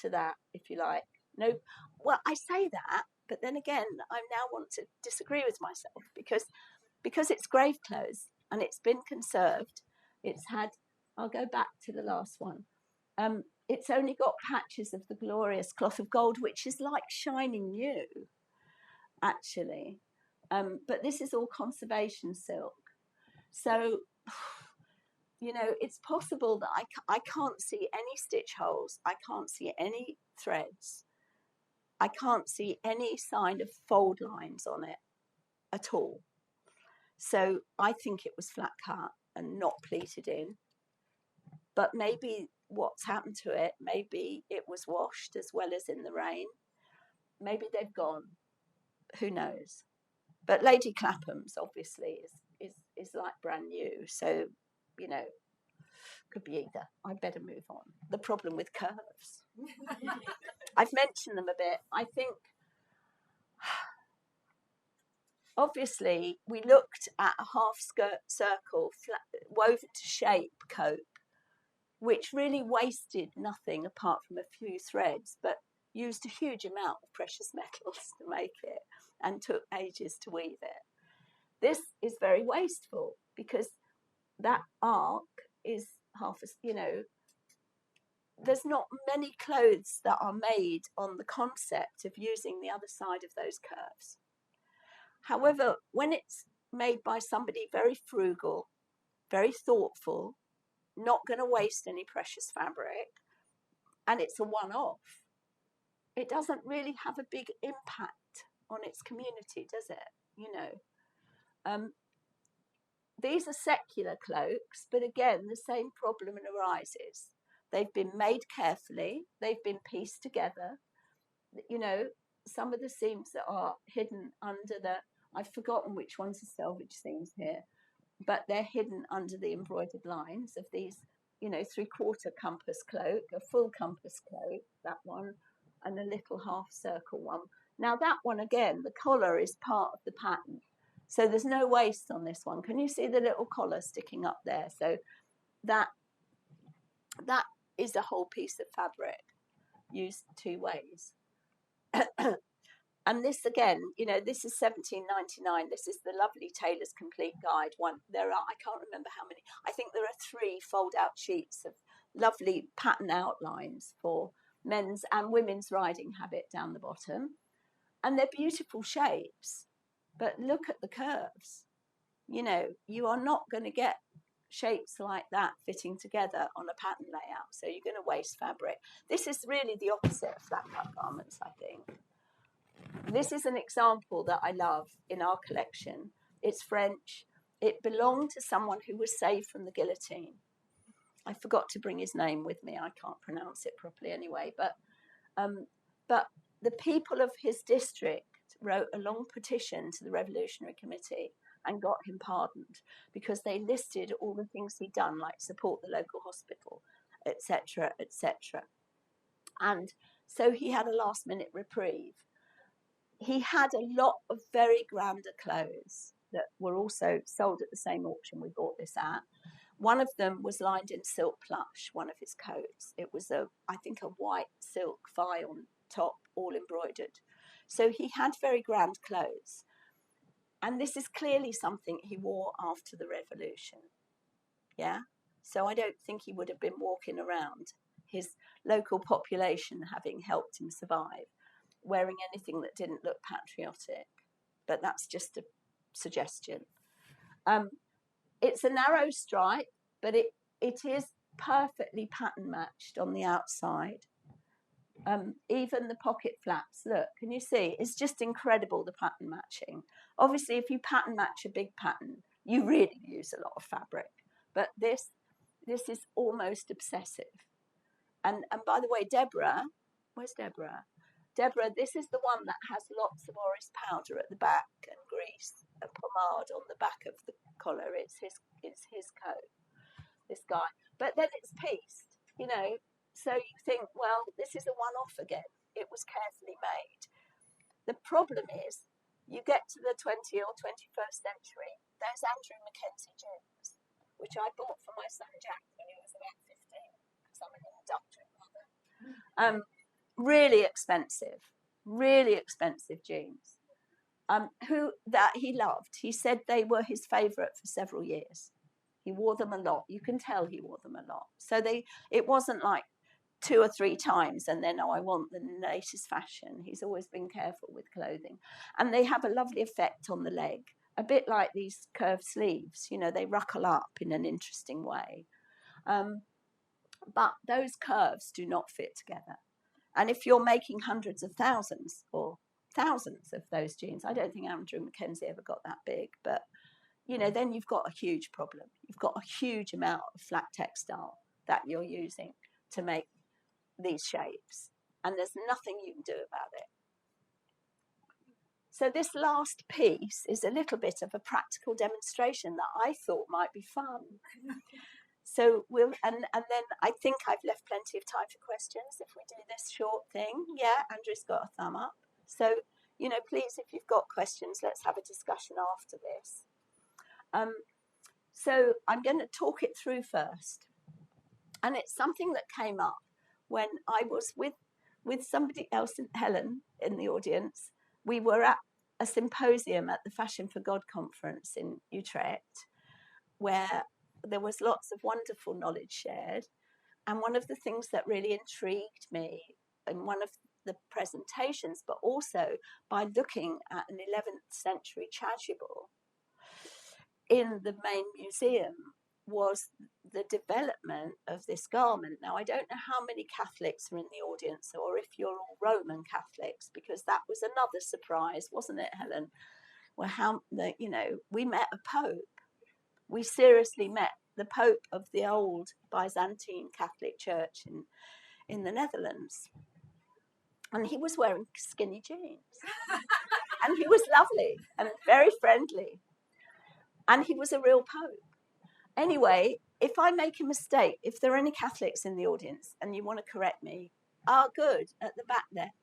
to that, if you like. No, well, I say that, but then again, I now want to disagree with myself because it's grave clothes and it's been conserved. It's had, I'll go back to the last one. It's only got patches of the glorious cloth of gold, which is like shining new, actually. But this is all conservation silk. So, you know, it's possible that I can't see any stitch holes. I can't see any threads. I can't see any sign of fold lines on it at all. So I think it was flat cut and not pleated in. But maybe what's happened to it, maybe it was washed as well as in the rain. Maybe they've gone. Who knows? But Lady Clapham's obviously is like brand new. So, you know, could be either. I'd better move on. The problem with curves. I've mentioned them a bit. I think, obviously, we looked at a half skirt circle woven to shape coat, which really wasted nothing apart from a few threads, but used a huge amount of precious metals to make it and took ages to weave it. This is very wasteful because that arc is half, you know, there's not many clothes that are made on the concept of using the other side of those curves. However, when it's made by somebody very frugal, very thoughtful, not going to waste any precious fabric, and it's a one-off, it doesn't really have a big impact on its community, does it? You know, these are secular cloaks, but again, the same problem arises. They've been made carefully, they've been pieced together. You know, some of the seams that are hidden under I've forgotten which ones are selvage seams here, but they're hidden under the embroidered lines of these, you know, 3/4 compass cloak, a full compass cloak, that one, and a little half circle one. Now that one, again, the collar is part of the pattern. So there's no waist on this one. Can you see the little collar sticking up there? So that is a whole piece of fabric used 2 ways. And this, again, you know, this is 1799. This is the lovely Tailor's Complete Guide one. There are, I can't remember how many. I think there are 3 fold-out sheets of lovely pattern outlines for men's and women's riding habit down the bottom. And they're beautiful shapes. But look at the curves. You know, you are not going to get shapes like that fitting together on a pattern layout. So you're going to waste fabric. This is really the opposite of flat cut garments, I think. This is an example that I love in our collection. It's French. It belonged to someone who was saved from the guillotine. I forgot to bring his name with me. I can't pronounce it properly anyway. But the people of his district wrote a long petition to the Revolutionary Committee and got him pardoned, because they listed all the things he'd done, like support the local hospital, etc., etc. And so he had a last-minute reprieve. He had a lot of very grander clothes that were also sold at the same auction we bought this at. One of them was lined in silk plush, one of his coats. It was, I think, a white silk viol top, all embroidered. So he had very grand clothes. And this is clearly something he wore after the revolution. Yeah? So I don't think he would have been walking around, his local population having helped him survive, wearing anything that didn't look patriotic. But that's just a suggestion. It's a narrow stripe, but it is perfectly pattern matched on the outside. Even the pocket flaps, look, can you see? It's just incredible, the pattern matching. Obviously, if you pattern match a big pattern, you really use a lot of fabric. But this is almost obsessive. And by the way, Deborah, where's Deborah? Deborah, this is the one that has lots of orris powder at the back and grease and pomade on the back of the collar. It's his coat, this guy. But then it's pieced, you know. So you think, well, this is a one-off again. It was carefully made. The problem is, you get to the 20th or 21st century, there's Andrew Mackenzie jeans, which I bought for my son Jack when he was about 15, because I'm an inductorate mother. Really expensive jeans, that he loved. He said they were his favourite for several years. He wore them a lot. You can tell he wore them a lot. So it wasn't like 2 or 3 times and then, I want the latest fashion. He's always been careful with clothing. And they have a lovely effect on the leg, a bit like these curved sleeves. You know, they ruckle up in an interesting way. But those curves do not fit together. And if you're making hundreds of thousands or thousands of those jeans, I don't think Andrew Mackenzie ever got that big, but, you know, then you've got a huge problem. You've got a huge amount of flat textile that you're using to make these shapes, and there's nothing you can do about it. So this last piece is a little bit of a practical demonstration that I thought might be fun. So and then I think I've left plenty of time for questions if we do this short thing. Yeah, Andrew's got a thumb up. So, you know, please, if you've got questions, let's have a discussion after this. So I'm going to talk it through first. And it's something that came up when I was with somebody else, Helen, in the audience. We were at a symposium at the Fashion for God conference in Utrecht, where there was lots of wonderful knowledge shared. And one of the things that really intrigued me in one of the presentations, but also by looking at an 11th century chasuble in the main museum, was the development of this garment. Now, I don't know how many Catholics are in the audience, or if you're all Roman Catholics, because that was another surprise, wasn't it, Helen? Well, we met a pope. We seriously met the Pope of the old Byzantine Catholic Church in the Netherlands. And he was wearing skinny jeans. And he was lovely and very friendly. And he was a real Pope. Anyway, if I make a mistake, if there are any Catholics in the audience and you want to correct me, good, at the back there.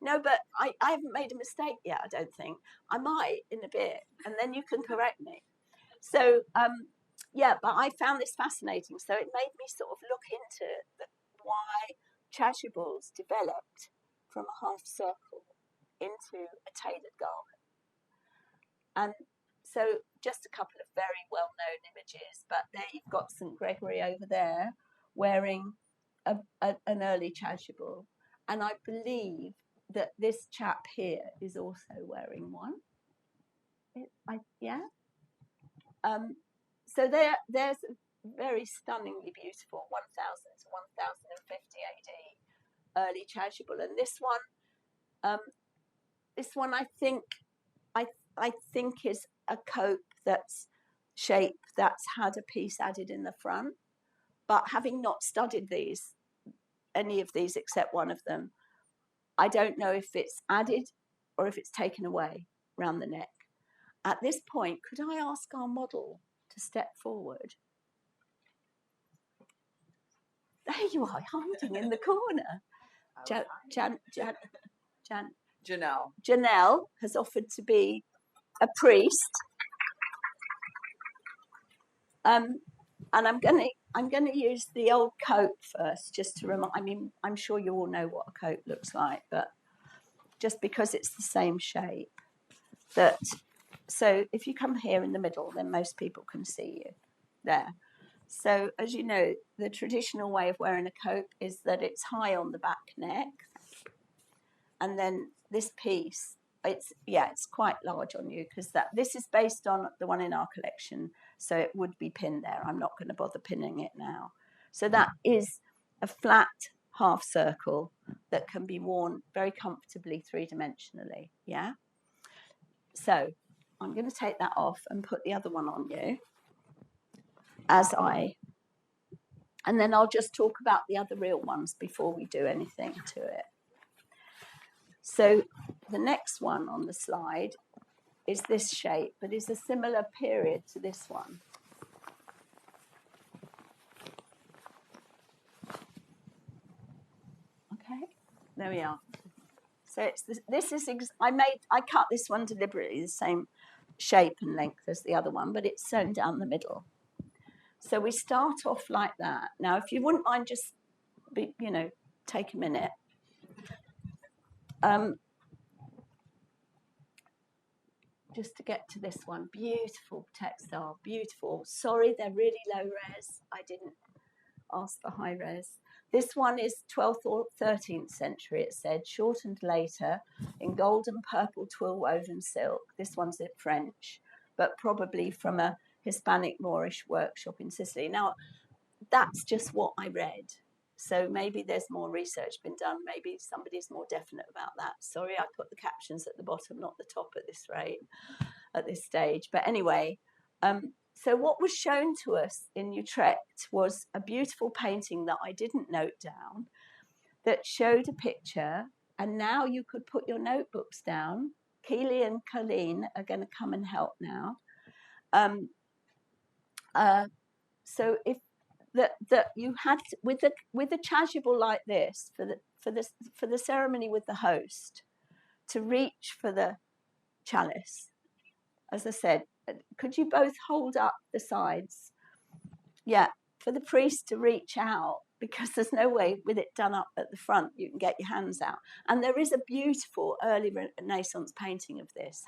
No, but I haven't made a mistake yet, I don't think. I might in a bit, and then you can correct me. So, but I found this fascinating. So it made me sort of look into why chasubles developed from a half circle into a tailored garment. And so just a couple of very well-known images, but there you've got St. Gregory over there wearing an early chasuble. And I believe that this chap here is also wearing one. So there's a very stunningly beautiful 1000 to 1050 AD early chasuble, and this one I think is a cope that's shape that's had a piece added in the front. But having not studied any of these except one of them, I don't know if it's added or if it's taken away round the neck. At this point, could I ask our model to step forward? There you are, hiding in the corner. Janelle has offered to be a priest. And I'm going to use the old coat first, just to remind. I mean, I'm sure you all know what a coat looks like, but just because it's the same shape. So if you come here in the middle, then most people can see you there. So as you know, the traditional way of wearing a coat is that it's high on the back neck, and then this piece, it's quite large on you, because this is based on the one in our collection, so it would be pinned there. I'm not going to bother pinning it now. So that is a flat half circle that can be worn very comfortably three-dimensionally, yeah? So I'm going to take that off and put the other one on you and then I'll just talk about the other real ones before we do anything to it. So the next one on the slide is this shape, but is a similar period to this one. Okay, there we are. So I cut this one deliberately the same shape and length as the other one, but it's sewn down the middle. So we start off like that. Now, if you wouldn't mind, just take a minute. Just to get to this one. Beautiful textile, beautiful. Sorry, they're really low res. I didn't ask for high res. This one is 12th or 13th century, it said, shortened later in gold and purple twill woven silk. This one's in French, but probably from a Hispanic Moorish workshop in Sicily. Now, that's just what I read. So maybe there's more research been done. Maybe somebody's more definite about that. Sorry, I put the captions at the bottom, not the top at this rate, at this stage. But anyway, so what was shown to us in Utrecht was a beautiful painting that I didn't note down that showed a picture. And now you could put your notebooks down. Keely and Colleen are going to come and help now. So if that you had with a chasuble like this for the ceremony with the host to reach for the chalice, as I said, could you both hold up the sides? Yeah, for the priest to reach out, because there's no way with it done up at the front you can get your hands out. And there is a beautiful early Renaissance painting of this,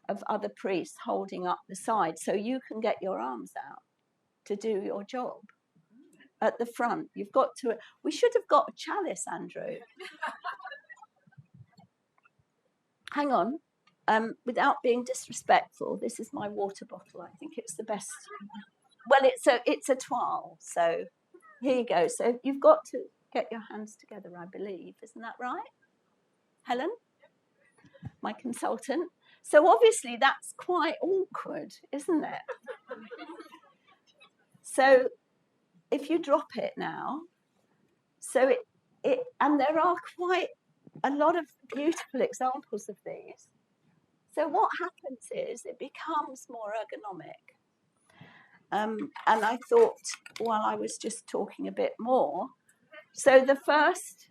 of other priests holding up the side, so you can get your arms out to do your job at the front. You've got to. We should have got a chalice, Andrew. Hang on. Without being disrespectful, this is my water bottle. I think it's the best. Well, it's a toile. So here you go. So you've got to get your hands together, I believe. Isn't that right, Helen? My consultant. So obviously that's quite awkward, isn't it? So if you drop it now, so it and there are quite a lot of beautiful examples of these. So what happens is it becomes more ergonomic. And I thought, while I was just talking a bit more, so the first,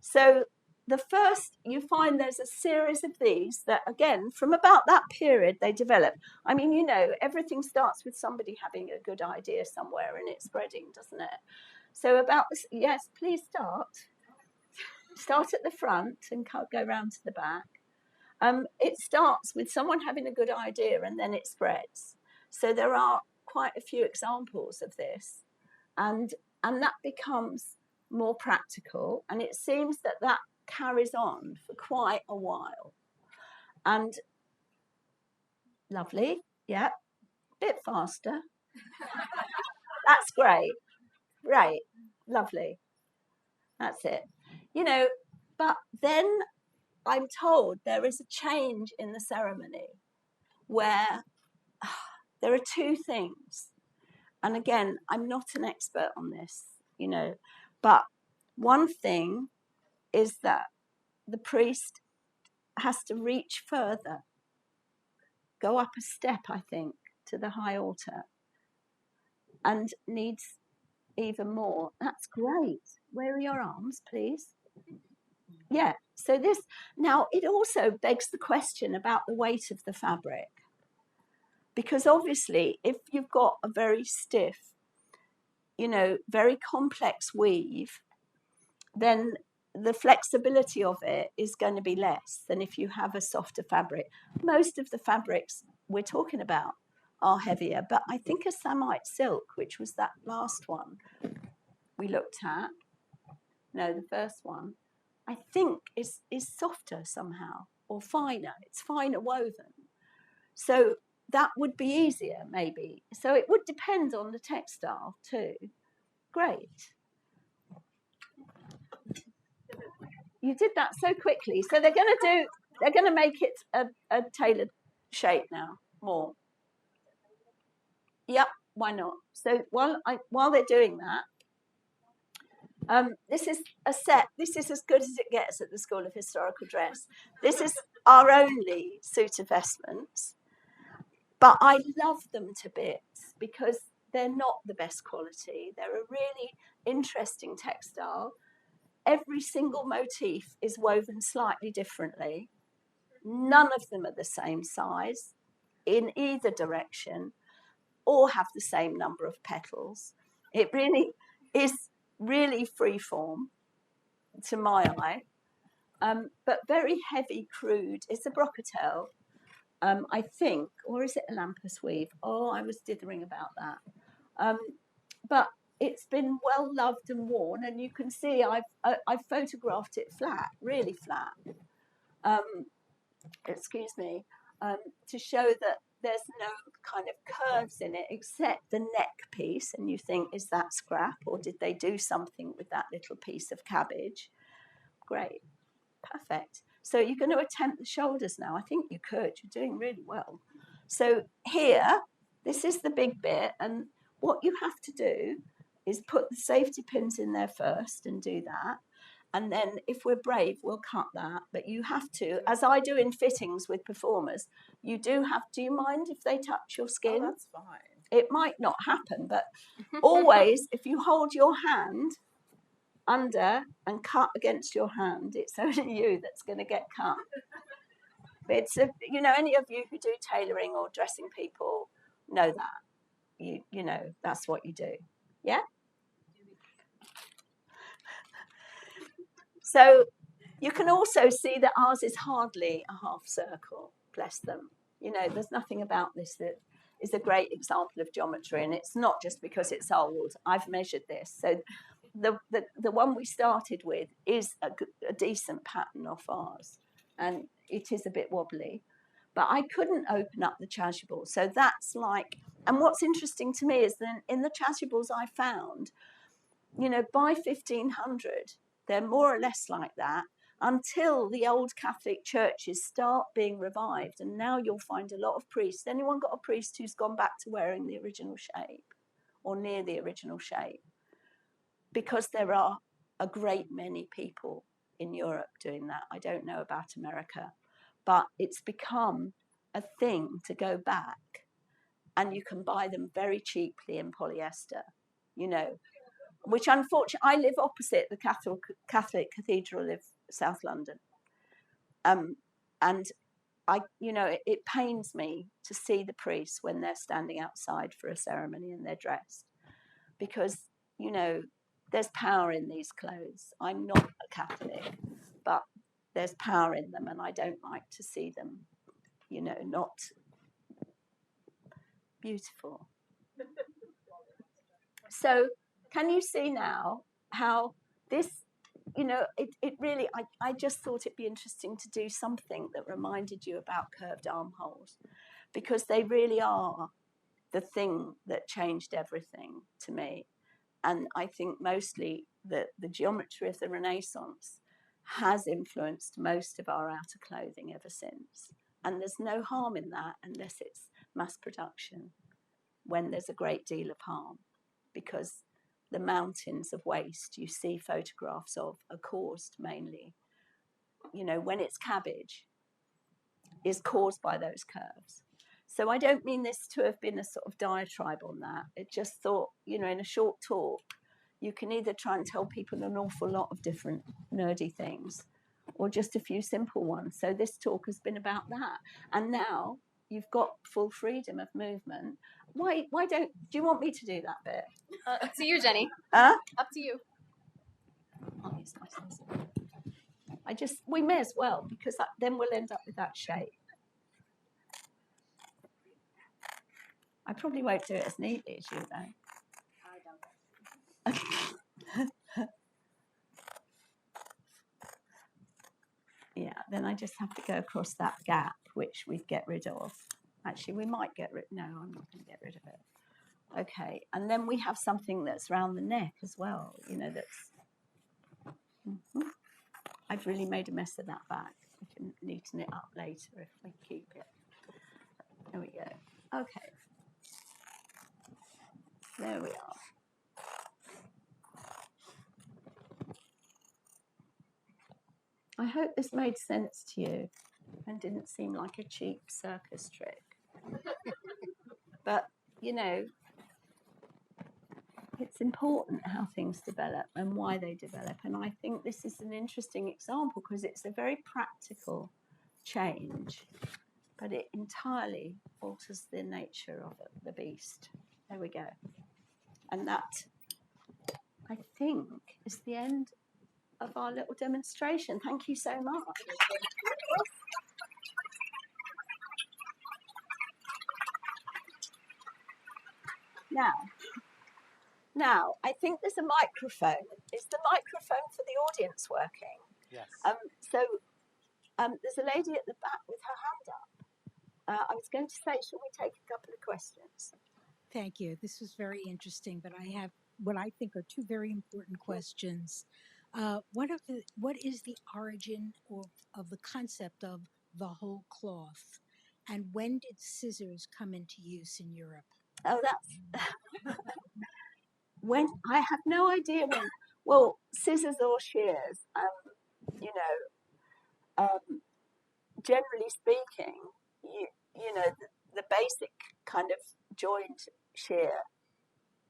so the first, you find there's a series of these that, again, from about that period, they develop. I mean, everything starts with somebody having a good idea somewhere and it's spreading, doesn't it? So about this, yes, please start. Start at the front and go round to the back. It starts with someone having a good idea and then it spreads. So there are quite a few examples of this. And that becomes more practical. And it seems that carries on for quite a while. And lovely, yeah, bit faster. That's great, lovely. That's it. But then I'm told there is a change in the ceremony where there are two things. And again, I'm not an expert on this, but One thing is that the priest has to reach further, go up a step, I think, to the high altar, and needs even more. That's great. Where are your arms, please? Yeah, so this, now it also begs the question about the weight of the fabric. Because obviously, if you've got a very stiff, very complex weave, then the flexibility of it is going to be less than if you have a softer fabric. Most of the fabrics we're talking about are heavier, but I think a samite silk, which was that last one we looked at, no, the first one, I think is softer somehow, or finer. It's finer woven. So that would be easier, maybe. So it would depend on the textile too. Great. You did that so quickly. So they're going to make it a tailored shape now, more. Yep, why not? So while they're doing that, this is a set. This is as good as it gets at the School of Historical Dress. This is our only suit of vestments, but I love them to bits because they're not the best quality. They're a really interesting textile. Every single motif is woven slightly differently. None of them are the same size in either direction or have the same number of petals. It really is really freeform to my eye, but very heavy, crude. It's a brocatelle, I think, or is it a lampas weave? Oh, I was dithering about that. But it's been well loved and worn, and you can see I've photographed it flat, really flat. Excuse me, to show that there's no kind of curves in it except the neck piece, and you think, is that scrap or did they do something with that little piece of cabbage? Great, perfect. So you're going to attempt the shoulders now. I think you could. You're doing really well. So here, this is the big bit, and what you have to do is put the safety pins in there first and do that. And then if we're brave, we'll cut that. But you have to, as I do in fittings with performers, you do have, do you mind if they touch your skin? Oh, that's fine. It might not happen, but always, if you hold your hand under and cut against your hand, it's only you that's going to get cut. It's any of you who do tailoring or dressing people know that. You know, that's what you do. Yeah? So you can also see that ours is hardly a half circle, bless them. There's nothing about this that is a great example of geometry, and it's not just because it's old. I've measured this. So the one we started with is a decent pattern off ours, and it is a bit wobbly. But I couldn't open up the chasuble. So that's like, and what's interesting to me is that in the chasubles I found, by 1500, they're more or less like that until the old Catholic churches start being revived. And now you'll find a lot of priests. Anyone got a priest who's gone back to wearing the original shape or near the original shape? Because there are a great many people in Europe doing that. I don't know about America, but it's become a thing to go back, and you can buy them very cheaply in polyester, which unfortunately, I live opposite the Catholic Cathedral of South London. And it pains me to see the priests when they're standing outside for a ceremony and they're dressed, because, there's power in these clothes. I'm not a Catholic, but there's power in them, and I don't like to see them, not beautiful. So can you see now how this, it really, I just thought it'd be interesting to do something that reminded you about curved armholes, because they really are the thing that changed everything to me. And I think mostly that the geometry of the Renaissance has influenced most of our outer clothing ever since. And there's no harm in that unless it's mass production, when there's a great deal of harm, because the mountains of waste you see photographs of are caused mainly, when it's cabbage, is caused by those curves. So I don't mean this to have been a sort of diatribe on that. It just thought, in a short talk, you can either try and tell people an awful lot of different nerdy things or just a few simple ones. So this talk has been about that. And now you've got full freedom of movement. Why do you want me to do that bit? Up to you, Jenny. Huh? Up to you. I'll use my scissors. We may as well, because then we'll end up with that shape. I probably won't do it as neatly as you, though. Yeah, then I just have to go across that gap, which we get rid of. Actually, we might get rid. No, I'm not going to get rid of it. Okay, and then we have something that's round the neck as well. That's. I've really made a mess of that back. We can neaten it up later if we keep it. There we go. Okay. There we are. I hope this made sense to you and didn't seem like a cheap circus trick. But, it's important how things develop and why they develop. And I think this is an interesting example because it's a very practical change, but it entirely alters the nature of the beast. There we go. And that, I think, is the end of our little demonstration. Thank you so much. Now, I think there's a microphone. Is the microphone for the audience working? Yes. There's a lady at the back with her hand up. I was going to say, shall we take a couple of questions? Thank you. This was very interesting, but I have what I think are two very important questions. What is the origin of the concept of the whole cloth, and when did scissors come into use in Europe? Oh, that's when I have no idea when. Well, scissors or shears. Generally speaking, the basic kind of joint shear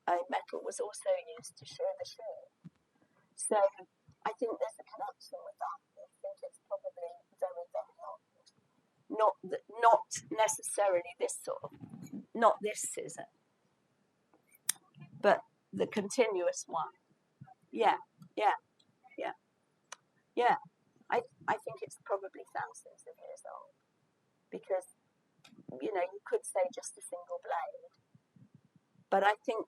metal was also used to shear the shear. So I think there's a connection with that. I think it's probably very, very old. Not necessarily not this scissor, but the continuous one. Yeah. I think it's probably thousands of years old because, you could say just a single blade. But I think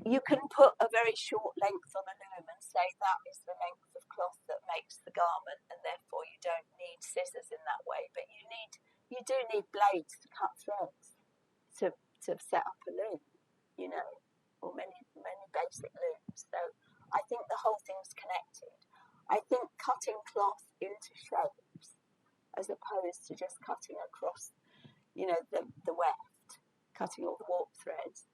you can put a very short length on a loom and say that is the length of cloth that makes the garment, and therefore you don't need scissors in that way. But you do need blades to cut threads to set up a loom, or many basic looms. So I think the whole thing's connected. I think cutting cloth into shapes as opposed to just cutting across, the weft, cutting all the warp threads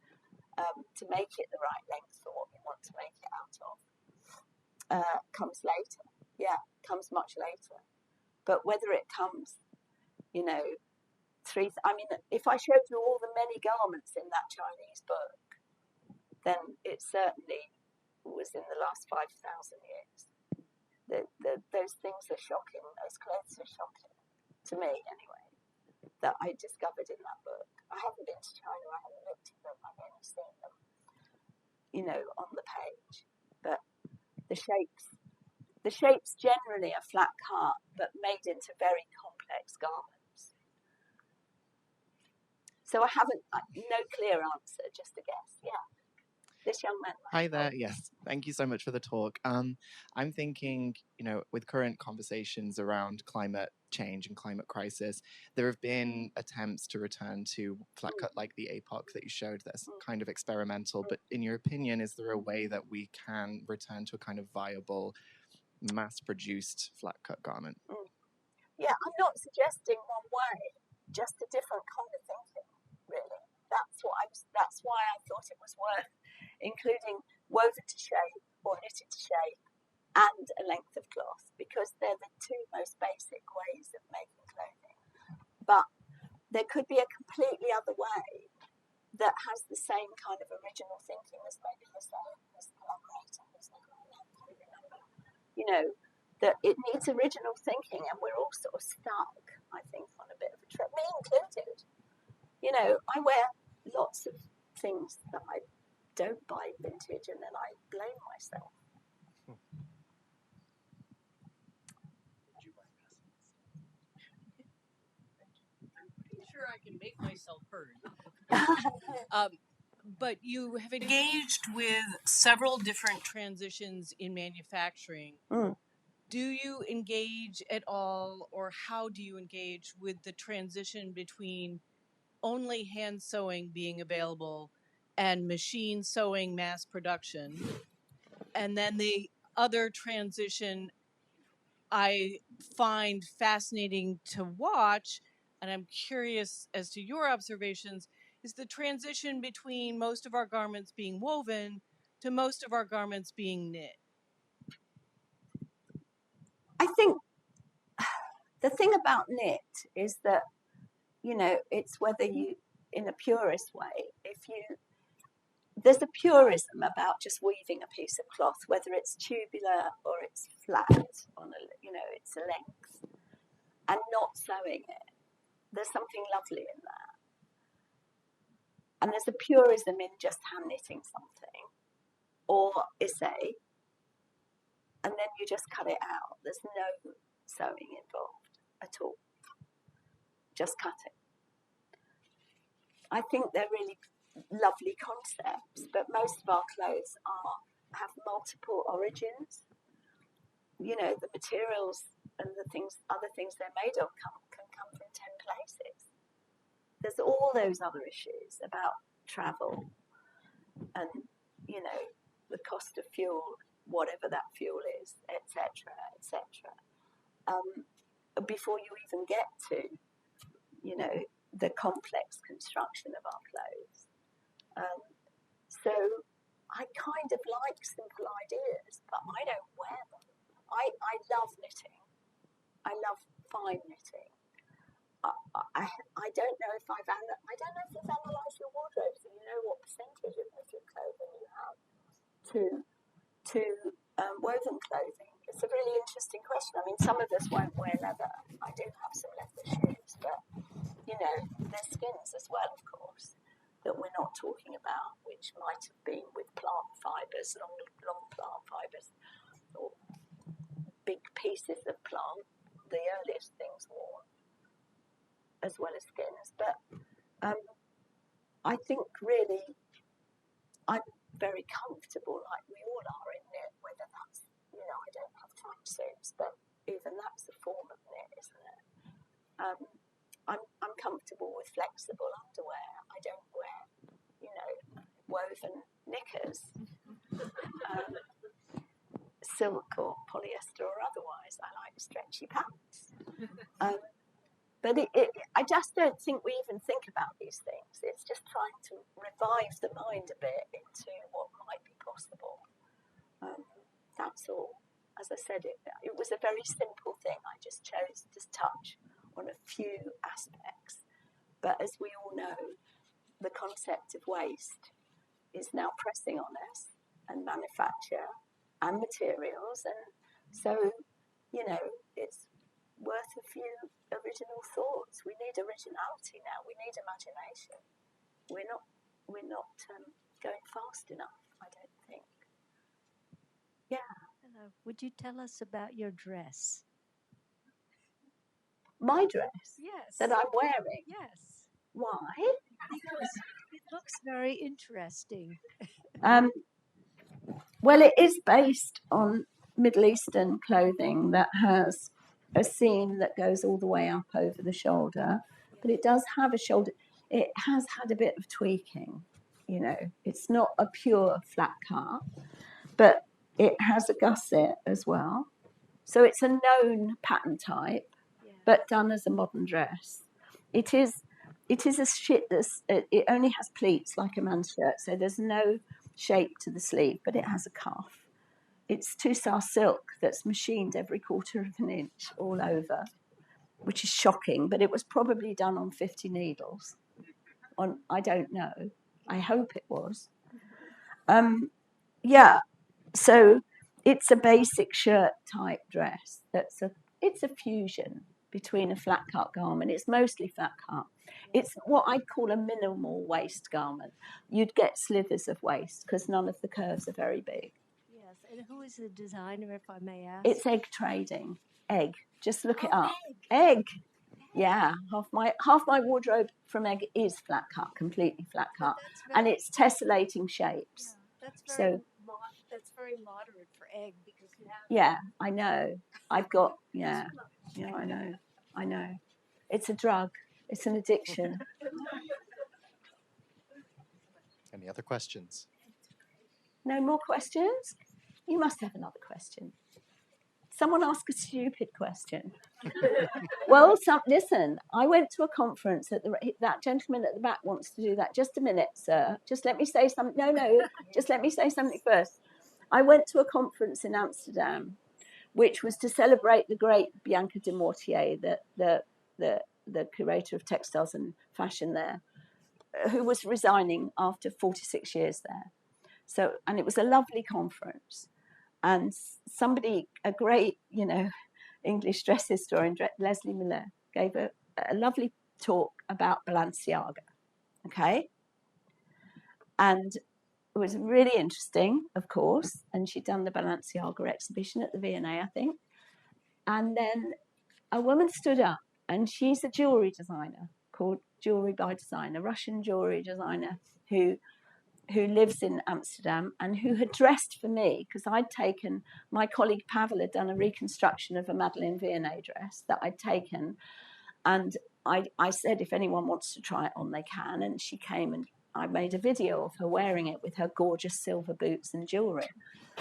to make it the right length for what you want to make it out of, comes later. Yeah, comes much later. But whether it comes, if I showed you all the many garments in that Chinese book, then it certainly was in the last 5,000 years. Those things are shocking. Those clothes are shocking, to me anyway, that I discovered in that book. I haven't been to China. I haven't looked at them. I've only seen them, on the page. But the shapes generally are flat cut, but made into very complex garments. So I haven't, no clear answer, just a guess. Yeah. This young man. Hi there. Yes, thank you so much for the talk. I'm thinking, with current conversations around climate change and climate crisis, there have been attempts to return to flat cut like the APOC that you showed that's kind of experimental. But in your opinion, is there a way that we can return to a kind of viable, mass-produced flat cut garment? Yeah, I'm not suggesting one way, just a different kind of thinking, really. That's that's why I thought it was worth including woven to shape or knitted to shape and a length of cloth, because they're the two most basic ways of making clothing. But there could be a completely other way that has the same kind of original thinking as maybe this collaborator who's never remember. You know, that it needs original thinking, and we're all sort of stuck, I think, on a bit of a trip, me included. You know, I wear lots of things that I don't buy vintage, and then I blame myself. Sure, I can make myself heard. But you have engaged with several different transitions in manufacturing. Do you engage at all, or how do you engage with the transition between only hand sewing being available and machine sewing mass production? And then the other transition I find fascinating to watch, and I'm curious as to your observations, is the transition between most of our garments being woven to most of our garments being knit. I think the thing about knit is that, you know, it's whether you, in a purist way, there's a purism about just weaving a piece of cloth, whether it's tubular or it's flat on a, you know, it's a length, and not sewing it. There's something lovely in that. And there's a purism in just hand knitting something, or essay, and then you just cut it out. There's no sewing involved at all. Just cut it. I think they're really lovely concepts, but most of our clothes have multiple origins. You know, the materials and the other things they're made of can come from 10 places. There's all those other issues about travel and, you know, the cost of fuel, whatever that fuel is, etc., etc. Before you even get to, you know, the complex construction of our clothes. So I kind of like simple ideas, but I don't wear them. I love knitting. I love fine knitting. I don't know if you've analysed your wardrobe, so you know what percentage of knitted clothing you have to woven clothing. It's a really interesting question. I mean, some of us won't wear leather. I do have some leather shoes, but, you know, there's skins as well, of course, that we're not talking about, which might have been with plant fibres, long plant fibres, or big pieces of plant, the earliest things worn, as well as skins. But I think really I'm very comfortable, like we all are, in knit, whether that's, you know, I don't have tight suits, but even that's a form of knit, isn't it? I'm comfortable with flexible underwear. I don't wear, you know, woven knickers, silk or polyester or otherwise. I like stretchy pants. But I just don't think we even think about these things. It's just trying to revive the mind a bit into what might be possible. That's all. As I said, it was a very simple thing. I just chose to touch on a few aspects. But as we all know, the concept of waste is now pressing on us, and manufacture and materials. And so, you know, it's worth a few original thoughts. We need originality now. We need imagination. We're not going fast enough, I don't think. Yeah. Hello. Would you tell us about your dress? My dress? Yes. That I'm wearing? Yes. Why? Because it looks very interesting. Well, it is based on Middle Eastern clothing that has a seam that goes all the way up over the shoulder, but it does have a shoulder. It has had a bit of tweaking, you know. It's not a pure flat cut, but it has a gusset as well. So it's a known pattern type, but done as a modern dress. It is it is a shit it only has pleats like a man's shirt, so there's no shape to the sleeve, but it has a cuff. It's Tussar silk that's machined every quarter of an inch all over, which is shocking, but it was probably done on 50 needles. I don't know. I hope it was. Yeah, so it's a basic shirt type dress. It's a fusion between a flat cut garment. It's mostly flat cut. It's what I'd call a minimal waist garment. You'd get slithers of waist because none of the curves are very big. Yes, and who is the designer, if I may ask? It's Egg Trading. Egg. Just look it up. Egg. Yeah, half my wardrobe from Egg is flat cut, completely flat cut, and it's tessellating shapes. Yeah, that's very moderate for Egg because you have. Yeah, I know. I've got I know. It's a drug. It's an addiction. Any other questions? No more questions? You must have another question. Someone ask a stupid question. Well, listen, I went to a conference that gentleman at the back wants to do that. Just a minute, sir. Just let me say something. No, just let me say something first. I went to a conference in Amsterdam, which was to celebrate the great Bianca de Mortier, the curator of textiles and fashion there, who was resigning after 46 years there. So, and it was a lovely conference. And somebody, a great, English dress historian, Leslie Miller, gave a lovely talk about Balenciaga, okay? And it was really interesting, of course, and she'd done the Balenciaga exhibition at the V&A, I think. And then a woman stood up, and she's a jewelry designer called Jewelry by Design, a Russian jewelry designer who lives in Amsterdam and who had dressed for me, because I'd taken, my colleague Pavel had done a reconstruction of a Madeleine V&A dress that I'd taken, and I said if anyone wants to try it on, they can, and she came and I made a video of her wearing it with her gorgeous silver boots and jewelry.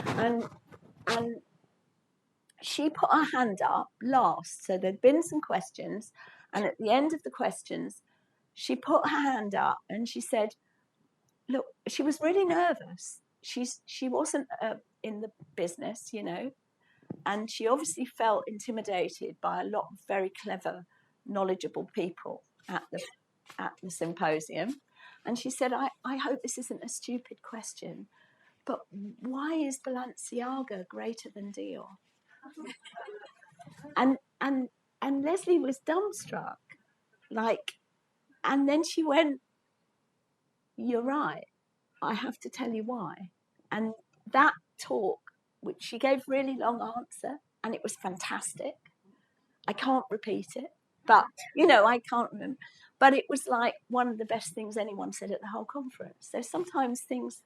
And she put her hand up last, so there'd been some questions, and at the end of the questions, she put her hand up and she said, look, she was really nervous. She wasn't in the business, and she obviously felt intimidated by a lot of very clever, knowledgeable people at the symposium. And she said, I hope this isn't a stupid question, but why is Balenciaga greater than Dior? And Leslie was dumbstruck, and then she went, you're right. I have to tell you why. And that talk, which she gave really long answer, and it was fantastic. I can't repeat it, but, I can't remember. But it was like one of the best things anyone said at the whole conference. So sometimes things,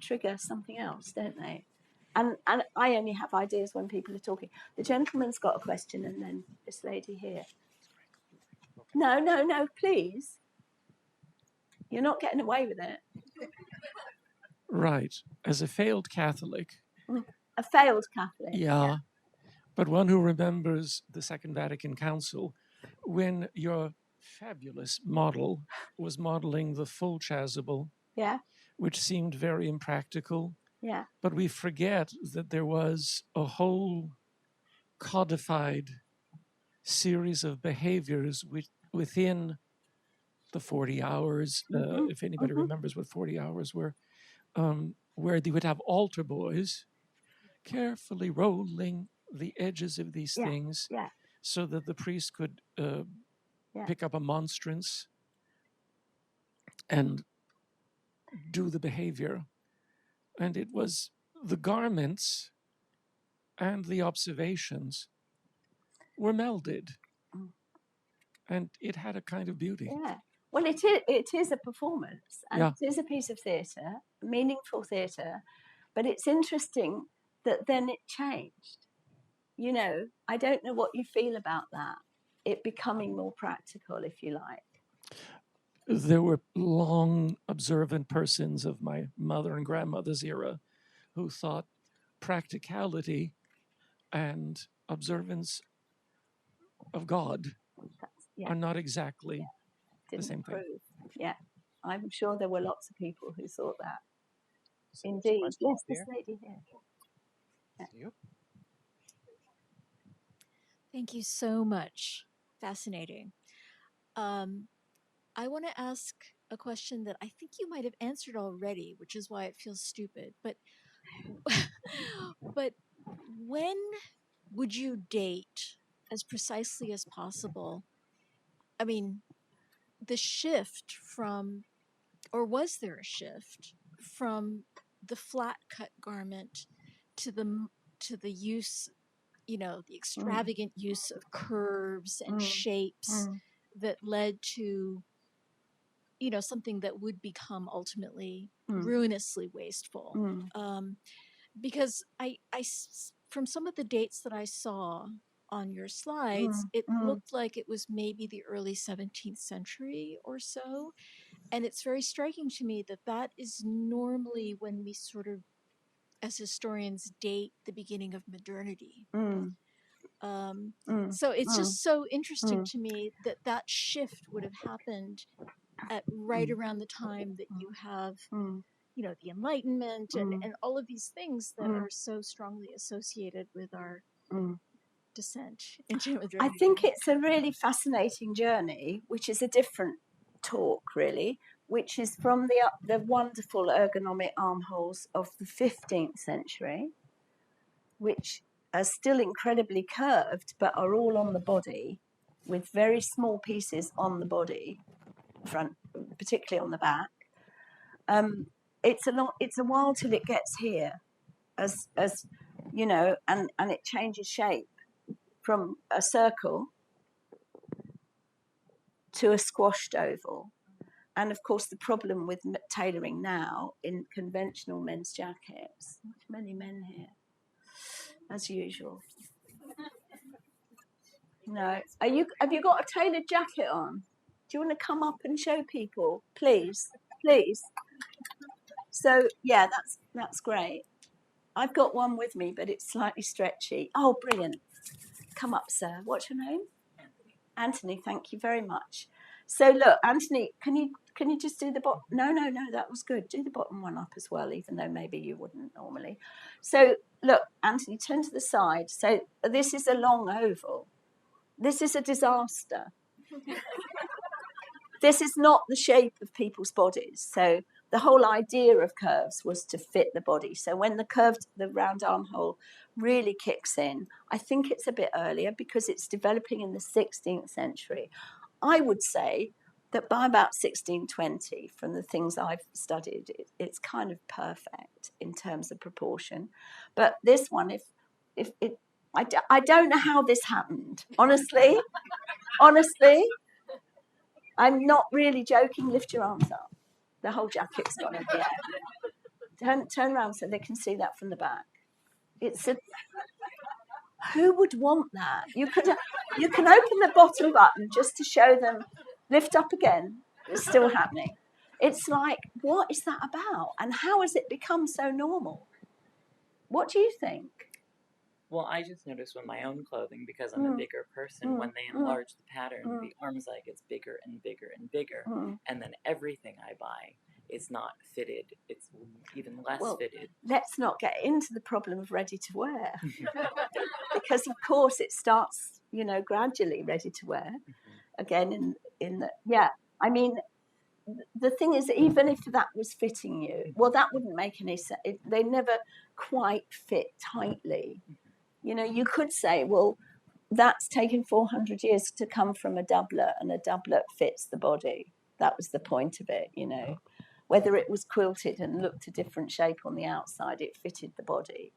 trigger something else, don't they? And I only have ideas when people are talking. The gentleman's got a question, and then this lady here. No, please. You're not getting away with it. Right. As a failed Catholic. A failed Catholic. Yeah. But one who remembers the Second Vatican Council, when your fabulous model was modeling the full chasuble, which seemed very impractical. Yeah. But we forget that there was a whole codified series of behaviors within the 40 hours, if anybody remembers what 40 hours were, where they would have altar boys carefully rolling the edges of these things so that the priest could pick up a monstrance and do the behavior. And it was the garments and the observations were melded. And it had a kind of beauty. Yeah. Well, it is a performance, and it is a piece of theatre, meaningful theatre, but it's interesting that then it changed. I don't know what you feel about that, it becoming more practical, if you like. There were long observant persons of my mother and grandmother's era who thought practicality and observance of God are not exactly didn't same thing. improve. Yeah, I'm sure there were lots of people who thought that. So Indeed, question yes, here. this lady here. Yeah. You? Thank you so much. Fascinating. I want to ask a question that I think you might have answered already, which is why it feels stupid. But but when would you date as precisely as possible? I mean, the shift from, or was there a shift from the flat cut garment to the use, the extravagant use of curves and shapes that led to, something that would become ultimately ruinously wasteful? Because from some of the dates that I saw on your slides, it looked like it was maybe the early 17th century or so. And it's very striking to me that that is normally when we sort of, as historians, date the beginning of modernity. So it's just so interesting to me that that shift would have happened at right around the time that you have, the Enlightenment and all of these things that are so strongly associated with our descent into modernity. I think it's a really fascinating journey, which is a different talk, really, which is from the wonderful ergonomic armholes of the 15th century, which are still incredibly curved, but are all on the body, with very small pieces on the body, front, particularly on the back. It's a while till it gets here, as you know, and it changes shape from a circle to a squashed oval. And of course, the problem with tailoring now in conventional men's jackets, many men here, as usual. No, have you got a tailored jacket on? Do you want to come up and show people, please? So yeah, that's great. I've got one with me, but it's slightly stretchy. Oh, brilliant! Come up, sir. What's your name? Anthony. Thank you very much. So look, Anthony, can you just do the bottom? No, that was good. Do the bottom one up as well, even though maybe you wouldn't normally. So look, Anthony, turn to the side. So this is a long oval. This is a disaster. This is not the shape of people's bodies. So the whole idea of curves was to fit the body. So when the round armhole really kicks in, I think it's a bit earlier because it's developing in the 16th century. I would say that by about 1620, from the things I've studied, it's kind of perfect in terms of proportion. But this one, I don't know how this happened. Honestly, I'm not really joking. Lift your arms up. The whole jacket's gone in the air. Turn around so they can see that from the back. Who would want that? You can open the bottom button just to show them. Lift up again. It's still happening. It's like, what is that about? And how has it become so normal? What do you think? Well, I just noticed with my own clothing, because I'm a bigger person, when they enlarge the pattern, the arm side gets bigger and bigger and bigger. And then everything I buy is not fitted. It's even less fitted. Let's not get into the problem of ready to wear. Because, of course, it starts, gradually ready to wear. Again, I mean, the thing is, even if that was fitting you, well, that wouldn't make any sense. They never quite fit tightly. You could say, well, that's taken 400 years to come from a doublet, and a doublet fits the body. That was the point of it, Whether it was quilted and looked a different shape on the outside, it fitted the body.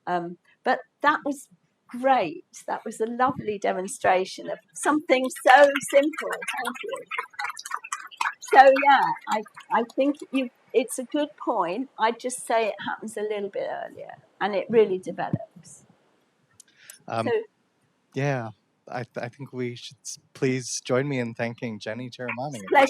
But that was great. That was a lovely demonstration of something so simple. Thank you. So, yeah, I think it's a good point. I'd just say it happens a little bit earlier, and it really develops. Yeah, I think we should please join me in thanking Jenny Tiramani. Pleasure.